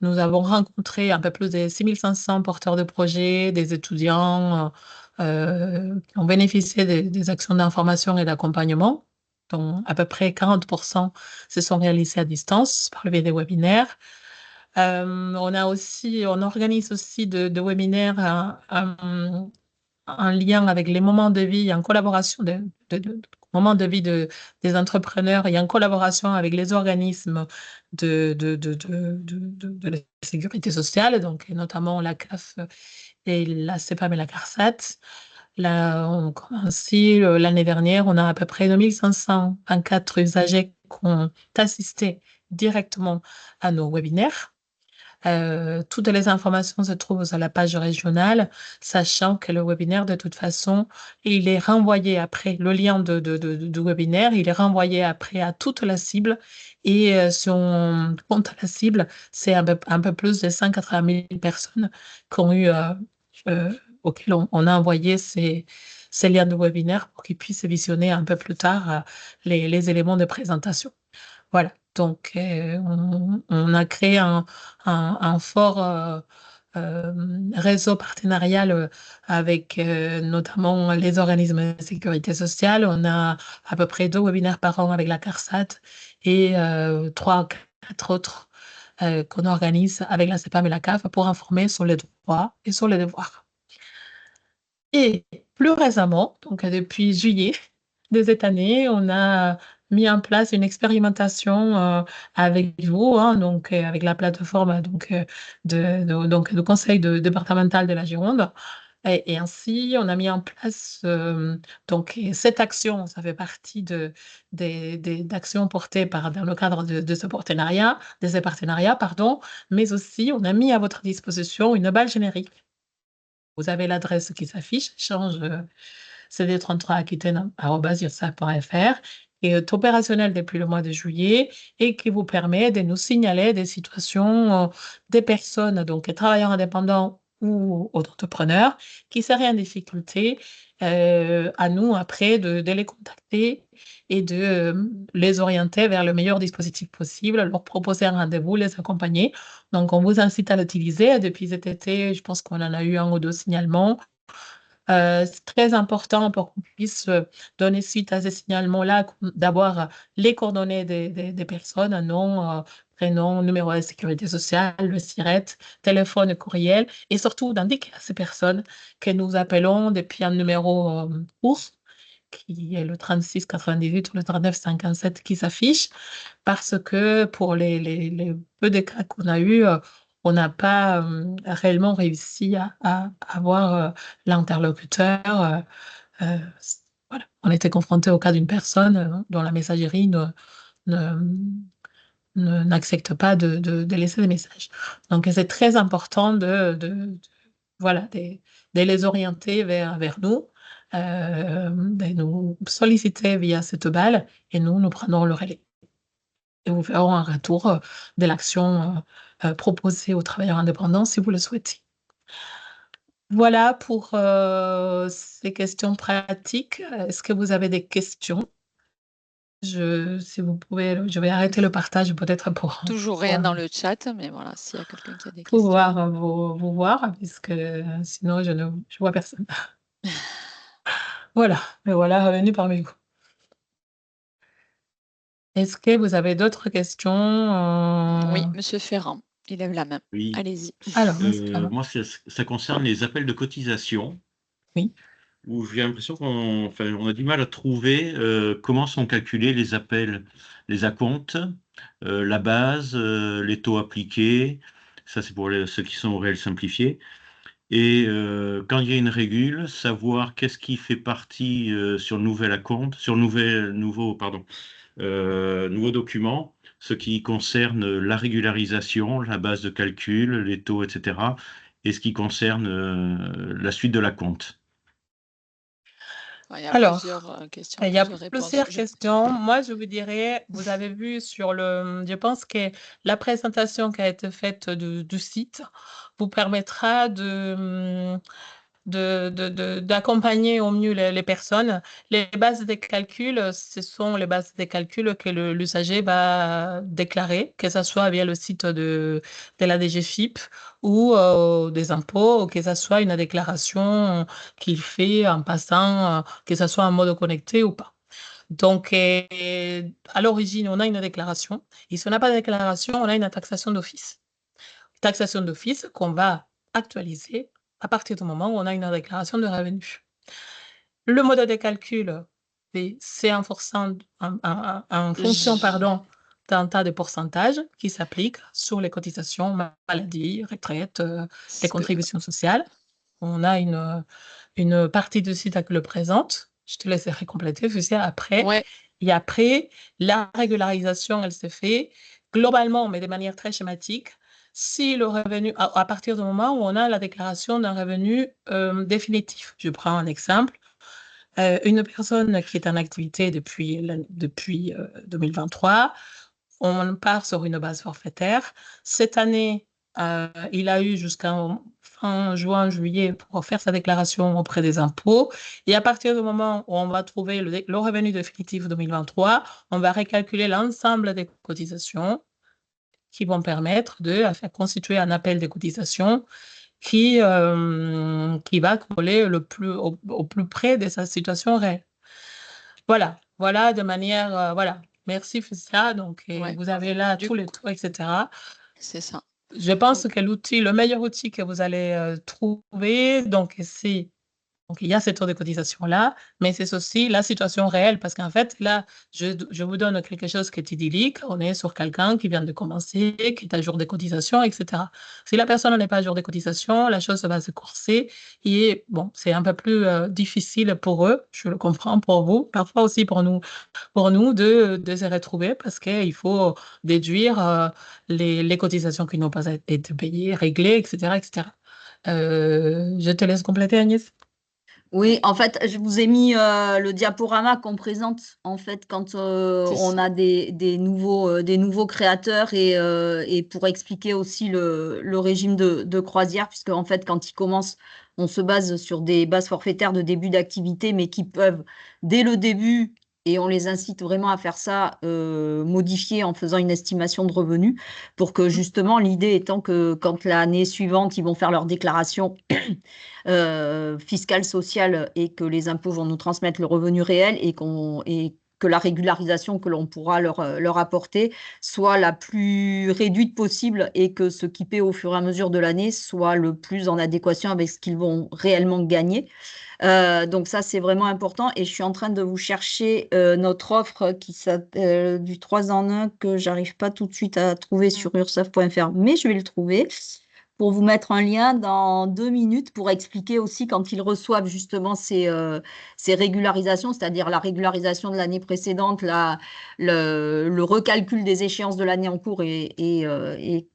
[SPEAKER 2] nous avons rencontré un peu plus de 6500 porteurs de projets, des étudiants qui ont bénéficié des actions d'information et d'accompagnement, dont à peu près 40% se sont réalisés à distance par le biais des webinaires. On organise aussi de webinaires en lien avec les moments de vie, en collaboration moments de vie des entrepreneurs et en collaboration avec les organismes de la sécurité sociale, donc et notamment la CAF et la CEPAM et la CARSAT. Là, on commence l'année dernière, on a à peu près 2524 usagers qui ont assisté directement à nos webinaires. Toutes les informations se trouvent sur la page régionale, sachant que le webinaire, de toute façon, il est renvoyé après, le lien du webinaire, il est renvoyé après à toute la cible et son compte à la cible, c'est un peu plus de 180 000 personnes qui ont eu, auxquelles on a envoyé ces liens de webinaire pour qu'ils puissent visionner un peu plus tard les éléments de présentation. Voilà, donc on a créé un fort réseau partenarial avec notamment les organismes de sécurité sociale. On a à peu près 2 webinaires par an avec la CARSAT et 3 ou 4 autres qu'on organise avec la CEPAM et la CAF pour informer sur les droits et sur les devoirs. Et plus récemment, donc depuis juillet de cette année, on a mis en place une expérimentation avec vous, hein, donc avec la plateforme du conseil départemental de la Gironde. Et ainsi, on a mis en place donc cette action, ça fait partie d'actions portées dans le cadre de ces partenariats, pardon, mais aussi on a mis à votre disposition une balle générique. Vous avez l'adresse qui s'affiche, cd33aquitaine@ursaf.fr, qui est opérationnelle depuis le mois de juillet et qui vous permet de nous signaler des situations des personnes, donc les travailleurs indépendants ou entrepreneurs, qui seraient en difficulté, à nous après de les contacter et de les orienter vers le meilleur dispositif possible, leur proposer un rendez-vous, les accompagner. Donc, on vous incite à l'utiliser. Depuis cet été, je pense qu'on en a eu 1 ou 2 signalements. C'est très important pour qu'on puisse donner suite à ces signalements-là, d'avoir les coordonnées des personnes, nom, prénom, numéro de sécurité sociale, le SIRET, téléphone, courriel, et surtout d'indiquer à ces personnes que nous appelons depuis un numéro court, qui est le 36 98 ou le 39 57 qui s'affiche, parce que pour les peu de cas qu'on a eu, on n'a pas réellement réussi à avoir l'interlocuteur. Voilà. On était confronté au cas d'une personne dont la messagerie n'accepte pas de laisser des messages. Donc, c'est très important voilà, de les orienter vers nous, de nous solliciter via cette balle et nous prenons le relais. Et vous ferons un retour de l'action proposée aux travailleurs indépendants si vous le souhaitez. Voilà pour ces questions pratiques. Est-ce que vous avez des questions? Si vous pouvez, je vais arrêter le partage peut-être pour
[SPEAKER 3] Toujours rien dans le chat, mais voilà, s'il y a quelqu'un qui a des questions.
[SPEAKER 2] pouvoir vous voir, puisque sinon je vois personne. Voilà, me voilà revenu parmi vous. Est-ce que vous avez d'autres questions?
[SPEAKER 3] Oui, Monsieur Ferrand, il lève la main.
[SPEAKER 4] Oui.
[SPEAKER 3] Allez-y.
[SPEAKER 2] Alors,
[SPEAKER 4] moi, ça concerne les appels de cotisation.
[SPEAKER 2] Oui.
[SPEAKER 4] Où j'ai l'impression on a du mal à trouver comment sont calculés les appels, les acomptes, la base, les taux appliqués. Ça, c'est pour ceux qui sont au réel simplifié. Et quand il y a une régule, savoir qu'est-ce qui fait partie sur le nouvel acompte, sur le nouveau document, ce qui concerne la régularisation, la base de calcul, les taux, etc. Et ce qui concerne la suite de l'acompte.
[SPEAKER 3] Il y a
[SPEAKER 2] Alors,
[SPEAKER 3] plusieurs questions,
[SPEAKER 2] il y a
[SPEAKER 3] plusieurs réponses.
[SPEAKER 2] plusieurs questions. Moi, je vous dirais, vous avez vu je pense que la présentation qui a été faite du site vous permettra d'accompagner au mieux les personnes. Les bases des calculs, ce sont les bases des calculs que l'usager va déclarer, que ce soit via le site de la DGFiP ou des impôts, ou que ce soit une déclaration qu'il fait en passant, que ce soit en mode connecté ou pas. Donc, à l'origine, on a une déclaration. Et si on n'a pas de déclaration, on a une taxation d'office. Taxation d'office qu'on va actualiser à partir du moment où on a une déclaration de revenus. Le mode de calcul, c'est en fonction d'un tas de pourcentages qui s'appliquent sur les cotisations maladie, retraite, les contributions sociales. On a une partie du site qui le présente. Je te laisserai compléter, après.
[SPEAKER 3] Ouais.
[SPEAKER 2] Et après, la régularisation, elle se fait globalement, mais de manière très schématique, si le revenu, à partir du moment où on a la déclaration d'un revenu définitif. Je prends un exemple. Une personne qui est en activité depuis 2023, on part sur une base forfaitaire. Cette année, il a eu jusqu'en fin juin, juillet pour faire sa déclaration auprès des impôts. Et à partir du moment où on va trouver le revenu définitif 2023, on va recalculer l'ensemble des cotisations qui vont permettre de faire constituer un appel des cotisations qui va coller au plus près de sa situation réelle. Voilà de manière, voilà. Merci Fécia. Donc, vous avez là tous les taux, etc.
[SPEAKER 3] C'est ça.
[SPEAKER 2] Je pense que le meilleur outil que vous allez trouver, donc il y a ces taux de cotisation-là, mais c'est aussi la situation réelle, parce qu'en fait, là, je vous donne quelque chose qui est idyllique. On est sur quelqu'un qui vient de commencer, qui est à jour de cotisation, etc. Si la personne n'est pas à jour de cotisation, la chose va se corser et bon, c'est un peu plus difficile pour eux, je le comprends pour vous, parfois aussi pour nous de se retrouver, parce qu'il faut déduire les cotisations qui n'ont pas été payées, réglées, etc., etc. Je te laisse compléter, Agnès.
[SPEAKER 6] Oui, en fait, je vous ai mis le diaporama qu'on présente en fait quand on a des nouveaux créateurs et pour expliquer aussi le régime de croisière, puisque en fait, quand ils commencent, on se base sur des bases forfaitaires de début d'activité, mais qui peuvent, dès le début, et on les incite vraiment à faire ça, modifier en faisant une estimation de revenus, pour que justement, l'idée étant que quand l'année suivante, ils vont faire leur déclaration fiscale, sociale, et que les impôts vont nous transmettre le revenu réel et que la régularisation que l'on pourra leur apporter soit la plus réduite possible et que ce qui paie au fur et à mesure de l'année soit le plus en adéquation avec ce qu'ils vont réellement gagner. Donc ça, c'est vraiment important. Et je suis en train de vous chercher notre offre du 3 en 1 que j'arrive pas tout de suite à trouver sur ursaf.fr, mais je vais le trouver pour vous mettre un lien dans 2 minutes pour expliquer aussi quand ils reçoivent justement ces régularisations, c'est-à-dire la régularisation de l'année précédente, le recalcul des échéances de l'année en cours et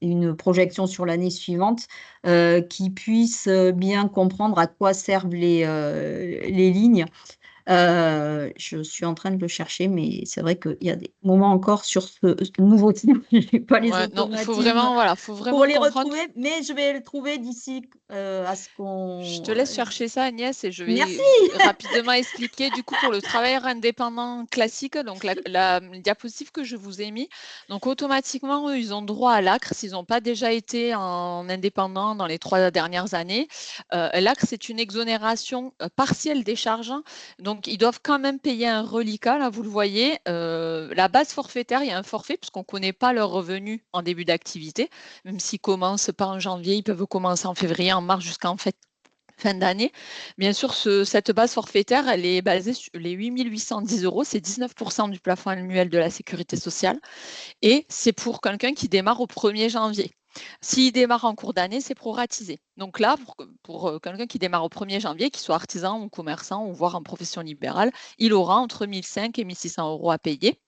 [SPEAKER 6] une projection sur l'année suivante, qu'ils puissent bien comprendre à quoi servent les lignes. Je suis en train de le chercher, mais c'est vrai qu'il y a des moments encore sur ce nouveau site, je n'ai pas les automatismes
[SPEAKER 3] faut vraiment
[SPEAKER 6] pour les
[SPEAKER 3] comprendre.
[SPEAKER 6] retrouver, mais je vais le trouver d'ici à ce qu'on...
[SPEAKER 3] Je te laisse chercher ça, Agnès, et je vais
[SPEAKER 6] Merci.
[SPEAKER 3] rapidement expliquer du coup pour le travailleur indépendant classique, donc la diapositive que je vous ai mis. Donc automatiquement, eux, ils ont droit à l'ACRE s'ils n'ont pas déjà été en indépendant dans les 3 dernières années. L'ACRE, c'est une exonération partielle des charges. Donc, ils doivent quand même payer un reliquat, là, vous le voyez. La base forfaitaire, il y a un forfait, puisqu'on ne connaît pas leurs revenus en début d'activité. Même s'ils commencent pas en janvier, ils peuvent commencer en février, en mars, jusqu'en fin d'année. Bien sûr, cette base forfaitaire, elle est basée sur les 8 810 €, c'est 19% du plafond annuel de la sécurité sociale. Et c'est pour quelqu'un qui démarre au 1er janvier. S'il démarre en cours d'année, c'est proratisé. Donc là, pour quelqu'un qui démarre au 1er janvier, qu'il soit artisan ou commerçant ou voire en profession libérale, il aura entre 1 500 et 1 600 € à payer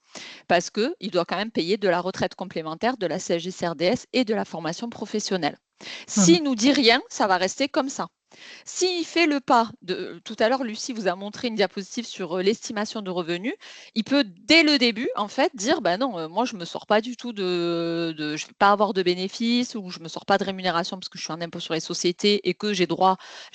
[SPEAKER 3] parce qu'il doit quand même payer de la retraite complémentaire, de la CSG-CRDS et de la formation professionnelle. S'il ne nous dit rien, ça va rester comme ça. S'il fait le pas, tout à l'heure, Lucie vous a montré une diapositive sur l'estimation de revenus, il peut dès le début, en fait, dire non, moi je ne me sors pas du tout je ne vais pas avoir de bénéfices ou je ne me sors pas de rémunération parce que je suis en impôt sur les sociétés et que j'ai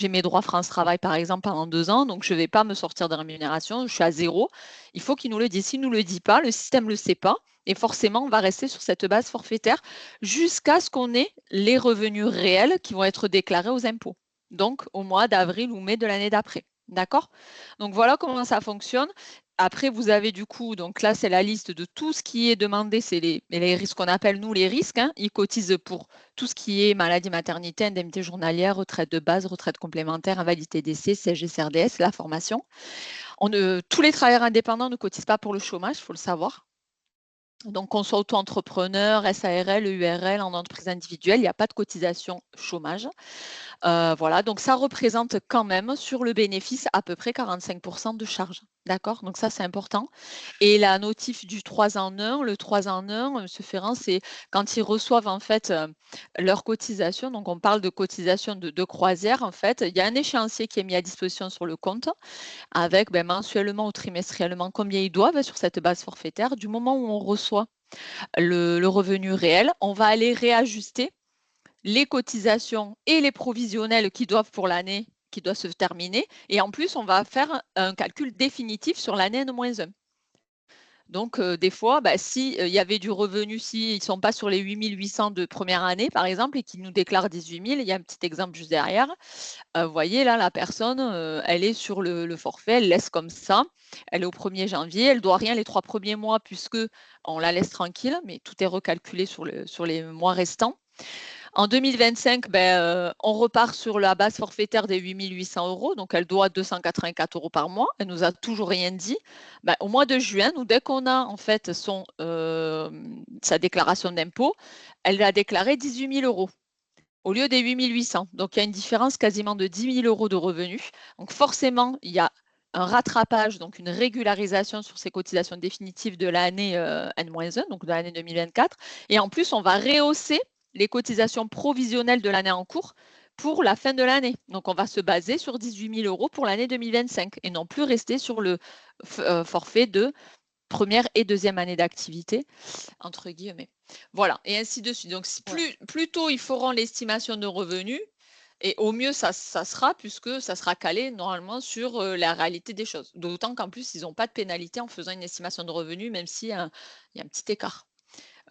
[SPEAKER 3] mes droits France Travail, par exemple, pendant 2 ans, donc je ne vais pas me sortir de rémunération, je suis à 0. Il faut qu'il nous le dise. S'il ne nous le dit pas, le système ne le sait pas. Et forcément, on va rester sur cette base forfaitaire jusqu'à ce qu'on ait les revenus réels qui vont être déclarés aux impôts. Donc, au mois d'avril ou mai de l'année d'après. D'accord? Donc voilà comment ça fonctionne. Après, vous avez du coup, donc là, c'est la liste de tout ce qui est demandé, c'est les risques qu'on appelle, nous, les risques. Hein. Ils cotisent pour tout ce qui est maladie, maternité, indemnité journalière, retraite de base, retraite complémentaire, invalidité décès, CSG-CRDS, la formation. Tous les travailleurs indépendants ne cotisent pas pour le chômage, il faut le savoir. Donc, qu'on soit auto-entrepreneur, SARL, URL, en entreprise individuelle, il n'y a pas de cotisation chômage. Voilà, donc ça représente quand même sur le bénéfice à peu près 45% de charge. D'accord? Donc ça, c'est important. Et la notif du 3 en 1, le 3 en 1, M. Ferrand, c'est quand ils reçoivent en fait leur cotisation. Donc on parle de cotisation de croisière en fait. Il y a un échéancier qui est mis à disposition sur le compte avec mensuellement ou trimestriellement combien ils doivent sur cette base forfaitaire. Du moment où on reçoit le revenu réel, on va aller réajuster les cotisations et les provisionnels qui doivent pour l'année qui doit se terminer. Et en plus, on va faire un calcul définitif sur l'année N-1. Donc, des fois, s'il y avait du revenu, s'ils ne sont pas sur les 8 800 de première année, par exemple, et qu'ils nous déclarent 18 000, il y a un petit exemple juste derrière. Vous voyez, là, la personne, elle est sur le forfait, elle laisse comme ça. Elle est au 1er janvier, elle ne doit rien les 3 premiers mois puisque on la laisse tranquille, mais tout est recalculé sur les mois restants. En 2025, on repart sur la base forfaitaire des 8 800 €, donc elle doit 284 € par mois. Elle nous a toujours rien dit. Au mois de juin, nous, dès qu'on a en fait sa déclaration d'impôt, elle a déclaré 18 000 € au lieu des 8 800. Donc il y a une différence quasiment de 10 000 € de revenus. Donc forcément, il y a un rattrapage, donc une régularisation sur ces cotisations définitives de l'année N-1, donc de l'année 2024. Et en plus, on va rehausser les cotisations provisionnelles de l'année en cours pour la fin de l'année. Donc, on va se baser sur 18 000 € pour l'année 2025 et non plus rester sur le forfait de première et deuxième année d'activité, entre guillemets. Voilà, et ainsi de suite. Donc, plus tôt ils feront l'estimation de revenus, et au mieux, ça sera, puisque ça sera calé normalement sur la réalité des choses. D'autant qu'en plus, ils n'ont pas de pénalité en faisant une estimation de revenus, même s'il y a un petit écart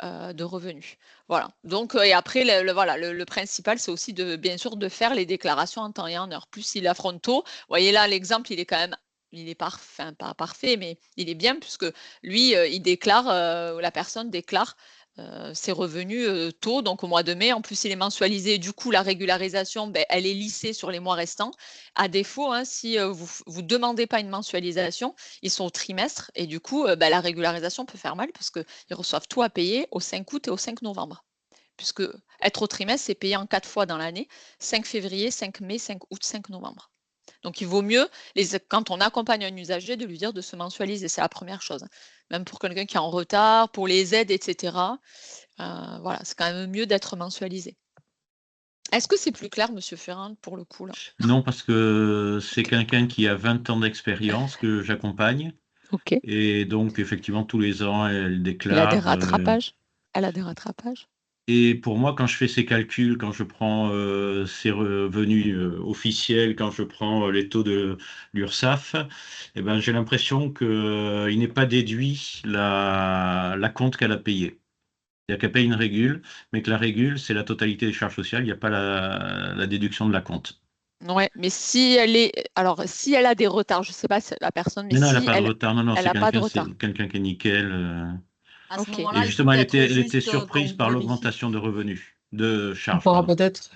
[SPEAKER 3] de revenus. Voilà. Donc, et après, le principal, c'est aussi bien sûr de faire les déclarations en temps et en heure. Plus il affronte tôt. Vous voyez là, l'exemple, il est quand même, il est pas parfait, mais il est bien puisque lui, il déclare, la personne déclare ses revenus tôt, donc au mois de mai. En plus, il est mensualisé. Du coup, la régularisation, elle est lissée sur les mois restants. À défaut, si vous ne demandez pas une mensualisation, ils sont au trimestre et du coup, la régularisation peut faire mal parce qu'ils reçoivent tout à payer au 5 août et au 5 novembre. Puisque être au trimestre, c'est payé en 4 fois dans l'année, 5 février, 5 mai, 5 août, 5 novembre. Donc, il vaut mieux, quand on accompagne un usager, de lui dire de se mensualiser. C'est la première chose. Même pour quelqu'un qui est en retard, pour les aides, etc. Voilà, c'est quand même mieux d'être mensualisé. Est-ce que c'est plus clair, Monsieur Ferrand, pour le coup là?
[SPEAKER 4] Non, parce que c'est quelqu'un qui a 20 ans d'expérience que j'accompagne.
[SPEAKER 3] Ok.
[SPEAKER 4] Et donc, effectivement, tous les ans, elle
[SPEAKER 3] Il a
[SPEAKER 4] déclare.
[SPEAKER 3] des rattrapages. Elle a des rattrapages.
[SPEAKER 4] Et pour moi, quand je fais ces calculs, quand je prends ces revenus officiels, quand je prends les taux de l'URSSAF, j'ai l'impression qu'il n'est pas déduit la compte qu'elle a payée. C'est-à-dire qu'elle paye une régule, mais que la régule, c'est la totalité des charges sociales, il n'y a pas la déduction de la compte.
[SPEAKER 3] Ouais, mais si elle a des retards, je ne sais pas la personne, mais
[SPEAKER 4] non, elle n'a
[SPEAKER 3] si
[SPEAKER 4] pas de retard. Non,
[SPEAKER 3] elle n'a pas de retard.
[SPEAKER 4] c'est quelqu'un qui est nickel.
[SPEAKER 6] À ce
[SPEAKER 3] Ok.
[SPEAKER 6] moment-là,
[SPEAKER 4] Et
[SPEAKER 6] il
[SPEAKER 4] justement,
[SPEAKER 6] faut
[SPEAKER 4] elle
[SPEAKER 6] être
[SPEAKER 4] était
[SPEAKER 6] juste
[SPEAKER 4] surprise
[SPEAKER 6] qu'on
[SPEAKER 4] par
[SPEAKER 6] vérifie.
[SPEAKER 4] l'augmentation de revenus, de
[SPEAKER 2] On
[SPEAKER 4] charges,
[SPEAKER 2] pourra
[SPEAKER 4] pardon.
[SPEAKER 2] peut-être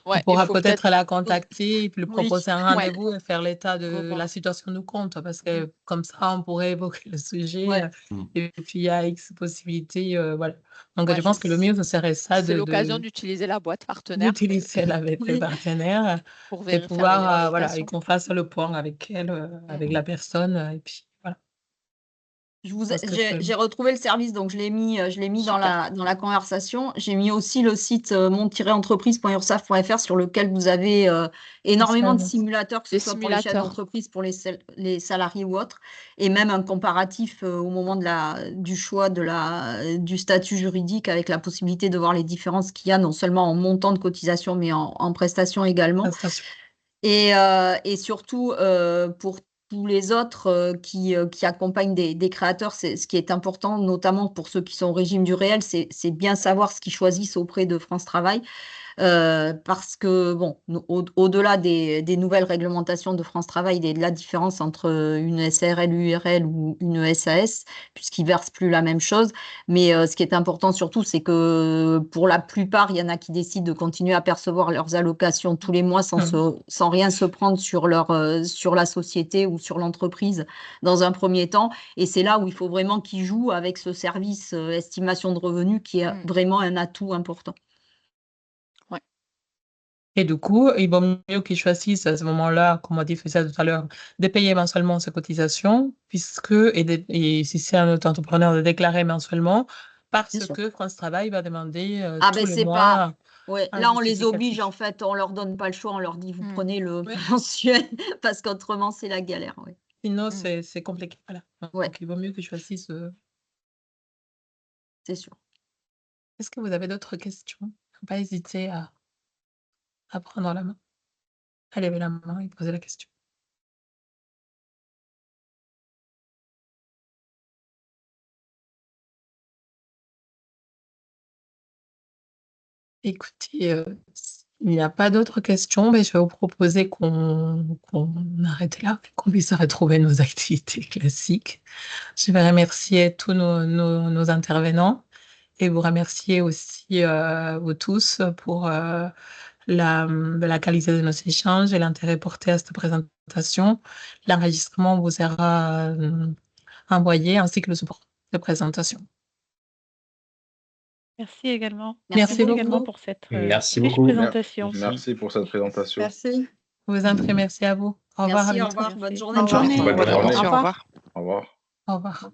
[SPEAKER 3] Ouais, il faut peut-être.
[SPEAKER 2] la contacter et puis lui
[SPEAKER 6] Oui.
[SPEAKER 2] proposer un
[SPEAKER 3] Ouais.
[SPEAKER 2] rendez-vous et faire l'état de
[SPEAKER 3] Revoir.
[SPEAKER 2] la situation du compte parce que comme ça, on pourrait évoquer le sujet
[SPEAKER 6] Ouais.
[SPEAKER 2] et puis il y a X possibilités. Voilà. Donc,
[SPEAKER 6] Ouais,
[SPEAKER 2] je pense que le mieux, ce serait ça
[SPEAKER 3] C'est l'occasion d'utiliser la boîte partenaire
[SPEAKER 2] d'utiliser avec le
[SPEAKER 6] Oui.
[SPEAKER 2] partenaire
[SPEAKER 3] pour
[SPEAKER 2] et
[SPEAKER 3] faire
[SPEAKER 2] pouvoir,
[SPEAKER 3] la
[SPEAKER 2] voilà, et
[SPEAKER 3] vérification.
[SPEAKER 2] qu'on fasse le point avec elle, avec la personne et puis voilà. Parce que
[SPEAKER 6] J'ai retrouvé le service, donc je l'ai mis dans
[SPEAKER 3] Super.
[SPEAKER 6] la conversation. J'ai mis aussi le site monde-entreprise.ursaf.fr sur lequel vous avez énormément de simulateurs, que ce
[SPEAKER 3] Des
[SPEAKER 6] soit pour les chefs
[SPEAKER 3] simulateurs.
[SPEAKER 6] d'entreprise, pour les salariés ou autres, et même un comparatif au moment du choix du statut juridique avec la possibilité de voir les différences qu'il y a non seulement en montant de cotisation, mais en prestations également. Et surtout, pour tous les autres qui accompagnent des créateurs, ce qui est important, notamment pour ceux qui sont au régime du réel, c'est bien savoir ce qu'ils choisissent auprès de France Travail. parce que, bon, au-delà des nouvelles réglementations de France Travail, de la différence entre une SARL, URL ou une SAS, puisqu'ils versent plus la même chose. Mais ce qui est important surtout, c'est que pour la plupart, il y en a qui décident de continuer à percevoir leurs allocations tous les mois sans rien se prendre sur la société ou sur l'entreprise dans un premier temps. Et c'est là où il faut vraiment qu'ils jouent avec ce service estimation de revenus qui est vraiment un atout important.
[SPEAKER 2] Et du coup, il vaut mieux qu'ils choisissent à ce moment-là, comme on a dit tout à l'heure, de payer mensuellement ses cotisations, et si c'est un auto-entrepreneur, de déclarer mensuellement, parce que France Travail va demander tous les mois.
[SPEAKER 6] Ouais, là, on les oblige, en fait, on leur donne pas le choix, on leur dit, vous prenez le mensuel, parce qu'autrement, c'est la galère. Ouais.
[SPEAKER 2] Sinon, c'est compliqué. Voilà.
[SPEAKER 6] Ouais.
[SPEAKER 2] Donc, il vaut mieux qu'ils choisissent.
[SPEAKER 6] C'est sûr.
[SPEAKER 2] Est-ce que vous avez d'autres questions? Faut pas hésiter à prendre la main, à lever la main et poser la question. Écoutez, s'il n'y a pas d'autres questions, mais je vais vous proposer qu'on arrête là, qu'on puisse retrouver nos activités classiques. Je vais remercier tous nos intervenants et vous remercier aussi, vous tous, pour la qualité de nos échanges et l'intérêt porté à cette présentation. L'enregistrement vous sera envoyé ainsi que le support de présentation.
[SPEAKER 9] Merci également.
[SPEAKER 2] Merci beaucoup.
[SPEAKER 9] Également pour cette
[SPEAKER 10] Merci
[SPEAKER 9] riche
[SPEAKER 10] beaucoup.
[SPEAKER 9] présentation.
[SPEAKER 10] Merci pour cette présentation.
[SPEAKER 6] Merci.
[SPEAKER 2] Vous en prie, merci à vous. Au revoir.
[SPEAKER 6] Merci,
[SPEAKER 2] à
[SPEAKER 6] au
[SPEAKER 2] bientôt.
[SPEAKER 6] revoir. Bonne
[SPEAKER 9] Merci.
[SPEAKER 6] journée.
[SPEAKER 5] Bonne journée.
[SPEAKER 10] Bonne journée.
[SPEAKER 5] Au revoir.
[SPEAKER 10] Au revoir.
[SPEAKER 2] Au revoir.